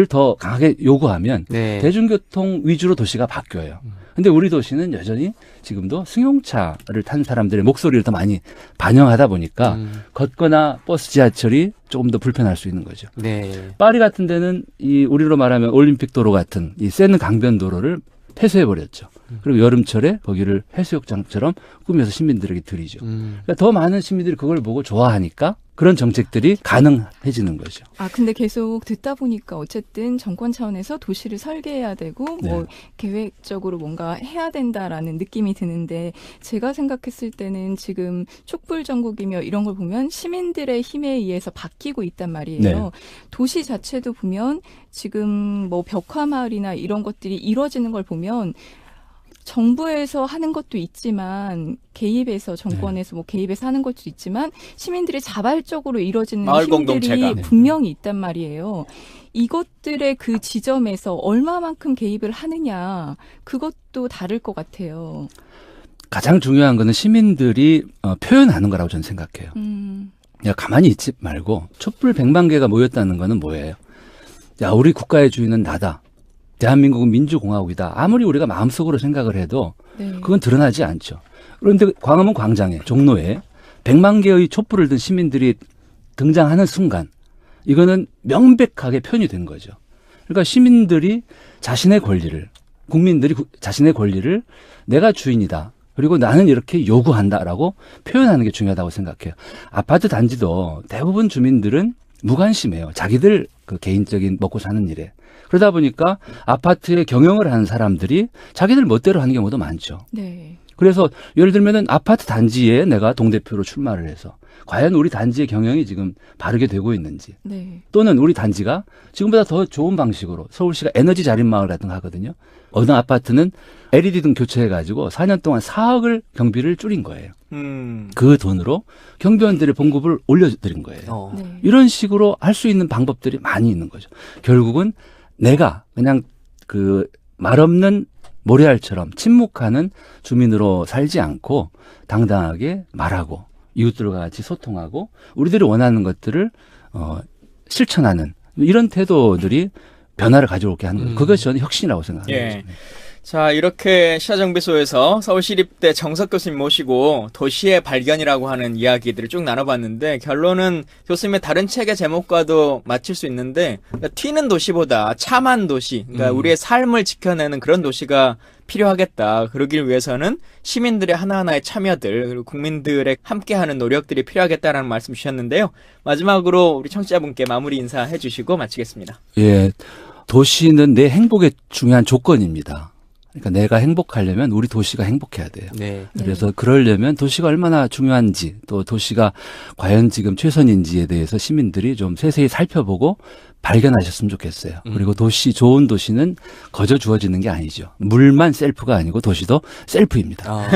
더 강하게 요구하면
네.
대중교통 위주로 도시가 바뀌어요. 근데 우리 도시는 여전히 지금도 승용차를 탄 사람들의 목소리를 더 많이 반영하다 보니까 걷거나 버스 지하철이 조금 더 불편할 수 있는 거죠.
네.
파리 같은 데는 이 우리로 말하면 올림픽 도로 같은 이 센 강변 도로를 폐쇄해 버렸죠. 그리고 여름철에 거기를 해수욕장처럼 꾸며서 시민들에게 드리죠. 그러니까 더 많은 시민들이 그걸 보고 좋아하니까 그런 정책들이 가능해지는 거죠.
근데 계속 듣다 보니까 어쨌든 정권 차원에서 도시를 설계해야 되고 뭐 계획적으로 뭔가 해야 된다라는 느낌이 드는데 제가 생각했을 때는 지금 촛불 전국이며 이런 걸 보면 시민들의 힘에 의해서 바뀌고 있단 말이에요.
네.
도시 자체도 보면 지금 뭐 벽화마을이나 이런 것들이 이루어지는 걸 보면 정부에서 하는 것도 있지만 개입해서 정권에서 뭐 개입해서 하는 것도 있지만 시민들이 자발적으로 이루어지는
마을
힘들이
공동체가.
분명히 있단 말이에요. 이것들의 그 지점에서 얼마만큼 개입을 하느냐 그것도 다를 것 같아요.
가장 중요한 거는 시민들이 표현하는 거라고 저는 생각해요. 야, 가만히 있지 말고 촛불 100만 개가 모였다는 거는 뭐예요? 야, 우리 국가의 주인은 나다. 대한민국은 민주공화국이다. 아무리 우리가 마음속으로 생각을 해도
네.
그건 드러나지 않죠. 그런데 광화문 광장에 종로에 100만 개의 촛불을 든 시민들이 등장하는 순간 이거는 명백하게 표현이 된 거죠. 그러니까 시민들이 자신의 권리를 국민들이 자신의 권리를 내가 주인이다. 그리고 나는 이렇게 요구한다라고 표현하는 게 중요하다고 생각해요. 아파트 단지도 대부분 주민들은 무관심해요. 자기들 그 개인적인 먹고 사는 일에. 그러다 보니까 아파트에 경영을 하는 사람들이 자기들 멋대로 하는 경우도 많죠.
네.
그래서 예를 들면은 아파트 단지에 내가 동대표로 출마를 해서 과연 우리 단지의 경영이 지금 바르게 되고 있는지
네.
또는 우리 단지가 지금보다 더 좋은 방식으로 서울시가 에너지 자립마을 같은 거 하거든요. 어느 아파트는 LED 등 교체해가지고 4년 동안 4억을 경비를 줄인 거예요. 그 돈으로 경비원들의 봉급을 올려드린 거예요.
네.
이런 식으로 할 수 있는 방법들이 많이 있는 거죠. 결국은 내가 그냥 그 말없는 모래알처럼 침묵하는 주민으로 살지 않고 당당하게 말하고 이웃들과 같이 소통하고 우리들이 원하는 것들을 실천하는 이런 태도들이 변화를 가져오게 하는 거예요. 그것이 저는 혁신이라고 생각합니다.
예. 자, 이렇게 시사정비소에서 서울시립대 정석 교수님 모시고 도시의 발견이라고 하는 이야기들을 쭉 나눠봤는데 결론은 교수님의 다른 책의 제목과도 맞출 수 있는데 그러니까 튀는 도시보다 참한 도시, 그러니까 우리의 삶을 지켜내는 그런 도시가 필요하겠다. 그러길 위해서는 시민들의 하나하나의 참여들 그리고 국민들의 함께하는 노력들이 필요하겠다라는 말씀 주셨는데요. 마지막으로 우리 청취자분께 마무리 인사해 주시고 마치겠습니다.
예, 도시는 내 행복의 중요한 조건입니다. 그러니까 내가 행복하려면 우리 도시가 행복해야 돼요.
네.
그래서 그러려면 도시가 얼마나 중요한지 또 도시가 과연 지금 최선인지에 대해서 시민들이 좀 세세히 살펴보고 발견하셨으면 좋겠어요. 그리고 좋은 도시는 거저 주어지는 게 아니죠. 물만 셀프가 아니고 도시도 셀프입니다.
아,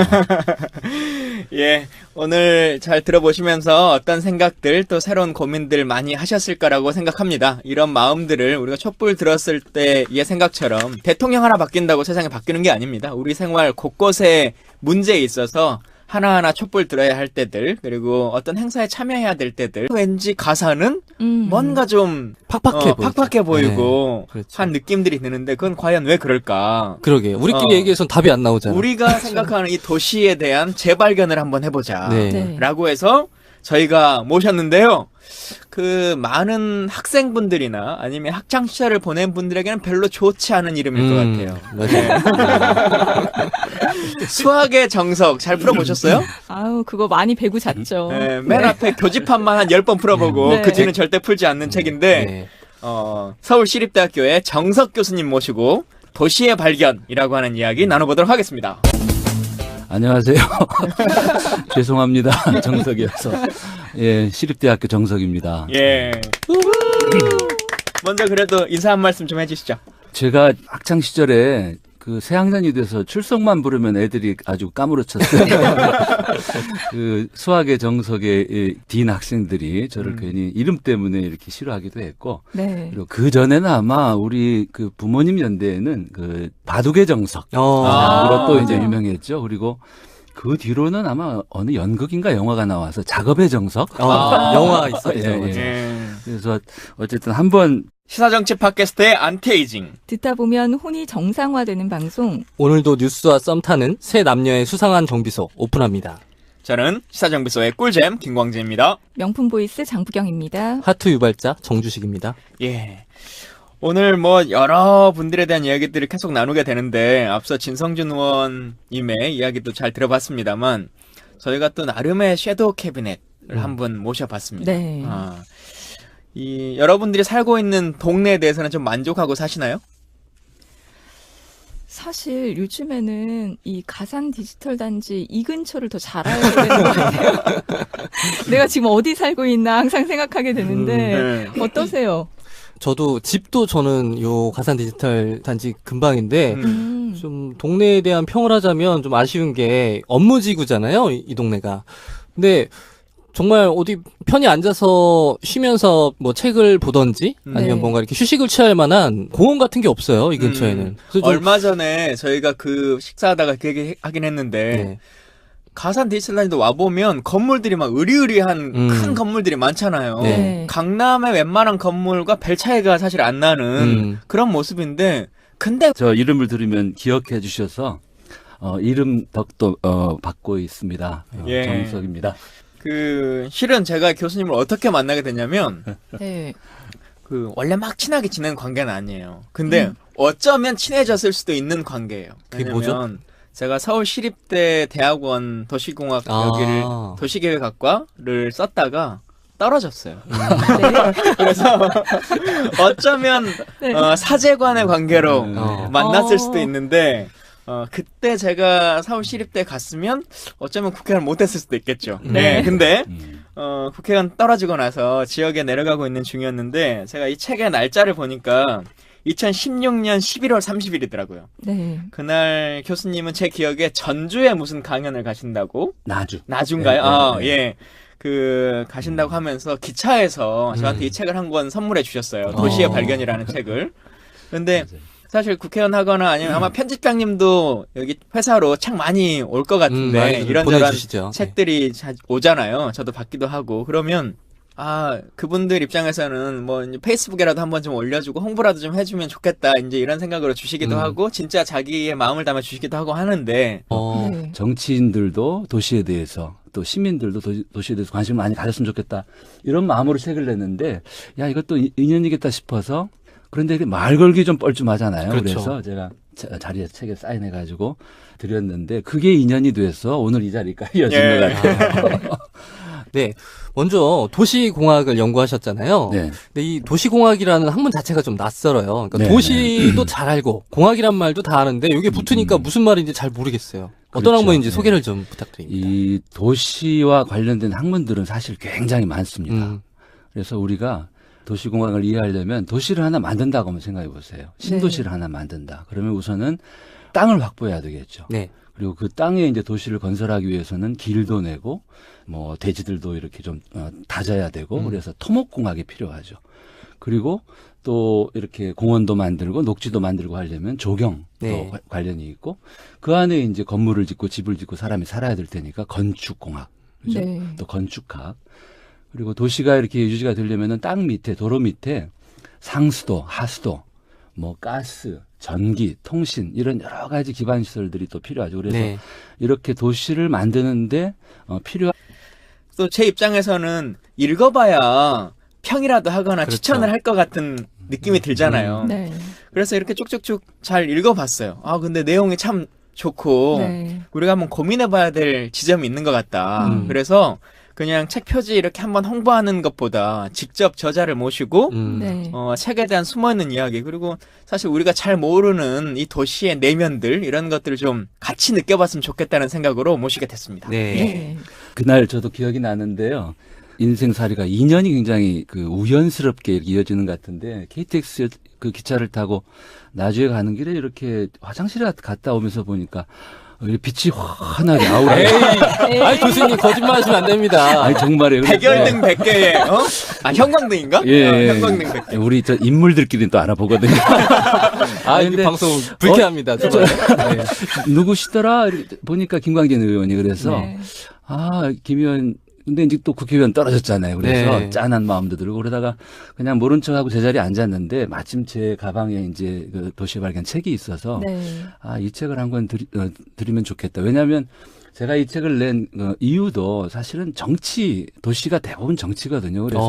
예, 오늘 잘 들어보시면서 어떤 생각들 또 새로운 고민들 많이 하셨을 거라고 생각합니다. 이런 마음들을 우리가 촛불 들었을 때의 생각처럼 대통령 하나 바뀐다고 세상이 바뀌는 게 아닙니다. 우리 생활 곳곳에 문제에 있어서 하나하나 촛불 들어야 할 때들, 그리고 어떤 행사에 참여해야 될 때들, 왠지 가사는 뭔가 좀 팍팍해 보이고
네, 그렇죠.
한 느낌들이 드는데 그건 과연 왜 그럴까?
그러게. 우리끼리 얘기해서는 답이 안 나오잖아.
우리가 생각하는 이 도시에 대한 재발견을 한번 해보자.
네.
라고 해서 저희가 모셨는데요. 그 많은 학생분들이나 아니면 학창시절을 보낸 분들에게는 별로 좋지 않은 이름일 것 같아요.
맞아요.
수학의 정석 잘 풀어보셨어요?
아우, 그거 많이 배구 잤죠.
네, 맨 앞에 교집합만 한 10번 풀어보고
네.
그 뒤는 절대 풀지 않는 책인데
네.
서울시립대학교의 정석 교수님 모시고 도시의 발견이라고 하는 이야기 나눠보도록 하겠습니다.
안녕하세요. 죄송합니다. 정석이어서. 예, 시립대학교 정석입니다.
예. 먼저 그래도 인사 한 말씀 좀 해주시죠.
제가 학창 시절에 그 새학년이 돼서 출석만 부르면 애들이 아주 까무러쳤어요. 그 수학의 정석의 이 딘 학생들이 저를 괜히 이름 때문에 이렇게 싫어하기도 했고,
네.
그리고 그 전에는 아마 우리 그 부모님 연대에는 그 바둑의 정석 으로 또 이제
맞아요.
유명했죠. 그리고 그 뒤로는 아마 어느 연극인가 영화가 나와서 작업의 정석.
영화 있었죠.
예, 예.
맞아요.
예.
그래서 어쨌든 한번
시사정치 팟캐스트의 안티에이징.
듣다 보면 혼이 정상화되는 방송.
오늘도 뉴스와 썸 타는 새 남녀의 수상한 정비소 오픈합니다.
저는 시사정비소의 꿀잼 김광재입니다.
명품 보이스 장부경입니다.
하트 유발자 정주식입니다.
예. 오늘 뭐 여러 분들에 대한 이야기들을 계속 나누게 되는데 앞서 진성준 의원님의 이야기도 잘 들어봤습니다만 저희가 또 나름의 섀도우 캐비넷을 한분 모셔봤습니다.
네.
이 여러분들이 살고 있는 동네에 대해서는 좀 만족하고 사시나요?
사실 요즘에는 이 가산 디지털 단지 이 근처를 더 잘 알게 되는 것 같아요. 내가 지금 어디 살고 있나 항상 생각하게 되는데
네.
어떠세요?
저도 집도 저는 요 가산 디지털 단지 근방인데 좀 동네에 대한 평을 하자면 좀 아쉬운 게 업무지구잖아요, 이 동네가. 근데 정말 어디 편히 앉아서 쉬면서 뭐 책을 보던지 아니면
네.
뭔가 이렇게 휴식을 취할 만한 공원 같은 게 없어요, 이 근처에는. 그래서 좀
얼마 전에 저희가 그 식사하다가 그 얘기 하긴 했는데
네.
가산 디지털 단지도 와보면 건물들이 막 으리으리한 큰 건물들이 많잖아요.
네.
강남의 웬만한 건물과 별 차이가 사실 안 나는 그런 모습인데 근데
저 이름을 들으면 기억해 주셔서 이름 덕도 받고 있습니다.
예.
정석입니다.
그 실은 제가 교수님을 어떻게 만나게 됐냐면
네.
그 원래 막 친하게 지낸 관계는 아니에요. 근데 어쩌면 친해졌을 수도 있는 관계예요.
그게
왜냐면 제가 서울시립대 대학원 도시공학 여기를 도시계획학과를 썼다가 떨어졌어요.
네.
그래서 어쩌면
네.
사제관의 관계로 만났을
어.
수도 있는데 그때 제가 서울시립대 갔으면 어쩌면 국회의원 못했을 수도 있겠죠. 네. 근데 국회의원 떨어지고 나서 지역에 내려가고 있는 중이었는데 제가 이 책의 날짜를 보니까 2016년 11월 30일이더라고요.
네.
그날 교수님은 제 기억에 전주에 무슨 강연을 가신다고?
네,
나주인가요?
네, 네.
예. 그 가신다고 하면서 기차에서 저한테 이 책을 한 권 선물해 주셨어요. 도시의 발견이라는 책을. 근데 사실 국회의원 하거나 아니면 아마 편집장님도 여기 회사로 책 많이 올 것 같은데
많이
이런저런
보내주시죠.
책들이 오잖아요. 저도 받기도 하고 그러면 그분들 입장에서는 뭐 이제 페이스북에라도 한번 좀 올려주고 홍보라도 좀 해주면 좋겠다. 이제 이런 생각으로 주시기도 하고 진짜 자기의 마음을 담아 주시기도 하고 하는데
네.
정치인들도 도시에 대해서 또 시민들도 도시에 대해서 관심을 많이 가졌으면 좋겠다. 이런 마음으로 책을 냈는데 야 이것도 인연이겠다 싶어서 그런데 말 걸기 좀 뻘쭘하잖아요.
그렇죠.
그래서 제가 자리에서 책에 사인해가지고 드렸는데 그게 인연이 돼서 오늘 이 자리가 이어진 것 같아요.
네. 먼저 도시공학을 연구하셨잖아요.
네.
근데 이 도시공학이라는 학문 자체가 좀 낯설어요. 그러니까
네,
도시도 잘 알고 공학이란 말도 다 아는데 이게 붙으니까 무슨 말인지 잘 모르겠어요. 어떤
그렇죠.
학문인지
네.
소개를 좀 부탁드립니다.
이 도시와 관련된 학문들은 사실 굉장히 많습니다. 그래서 우리가 도시공학을 이해하려면 도시를 하나 만든다고 한번 생각해 보세요. 신도시를 하나 만든다. 그러면 우선은 땅을 확보해야 되겠죠.
네.
그리고 그 땅에 이제 도시를 건설하기 위해서는 길도 내고 뭐 대지들도 이렇게 좀 다져야 되고 그래서 토목공학이 필요하죠. 그리고 또 이렇게 공원도 만들고 녹지도 만들고 하려면 조경도
네.
관련이 있고 그 안에 이제 건물을 짓고 집을 짓고 사람이 살아야 될 테니까 건축공학, 그죠?
네.
또 건축학. 그리고 도시가 이렇게 유지가 되려면은 땅 밑에 도로 밑에 상수도, 하수도, 뭐 가스, 전기, 통신 이런 여러 가지 기반 시설들이 또 필요하죠. 그래서
네.
이렇게 도시를 만드는데 필요한
또 제 입장에서는 읽어봐야 평이라도 하거나
그렇죠.
추천을 할 것 같은 느낌이 들잖아요.
네.
그래서 이렇게 쭉쭉쭉 잘 읽어봤어요. 아, 근데 내용이 참 좋고
네.
우리가 한번 고민해봐야 될 지점이 있는 것 같다.
음.
그래서 그냥 책 표지 이렇게 한번 홍보하는 것보다 직접 저자를 모시고
네.
책에 대한 숨어있는 이야기 그리고 사실 우리가 잘 모르는 이 도시의 내면들 이런 것들을 좀 같이 느껴봤으면 좋겠다는 생각으로 모시게 됐습니다.
네.
네.
그날 저도 기억이 나는데요. 인생살이가 2년이 굉장히 그 우연스럽게 이렇게 이어지는 것 같은데 KTX 그 기차를 타고 나주에 가는 길에 이렇게 화장실에 갔다 오면서 보니까 빛이 환하게 아우라.
아이 교수님 거짓말 하시면 안 됩니다.
아니 정말이에요.
백열등 100개에 형광등인가?
예,
형광등 100개.
우리 저 인물들끼리는 또 알아보거든요.
아, 이
근데
방송 불쾌합니다. 정말. 네.
누구시더라? 이렇게 보니까 김광진 의원이 그래서
네.
김 의원 근데 이제 또 국회의원 떨어졌잖아요. 그래서
네.
짠한 마음도 들고 그러다가 그냥 모른 척하고 제자리에 앉았는데 마침 제 가방에 이제 그 도시 발견 책이 있어서
네.
이 책을 한 권 드리면 좋겠다. 왜냐하면 제가 이 책을 낸 이유도 사실은 정치 도시가 대부분 정치거든요. 그래서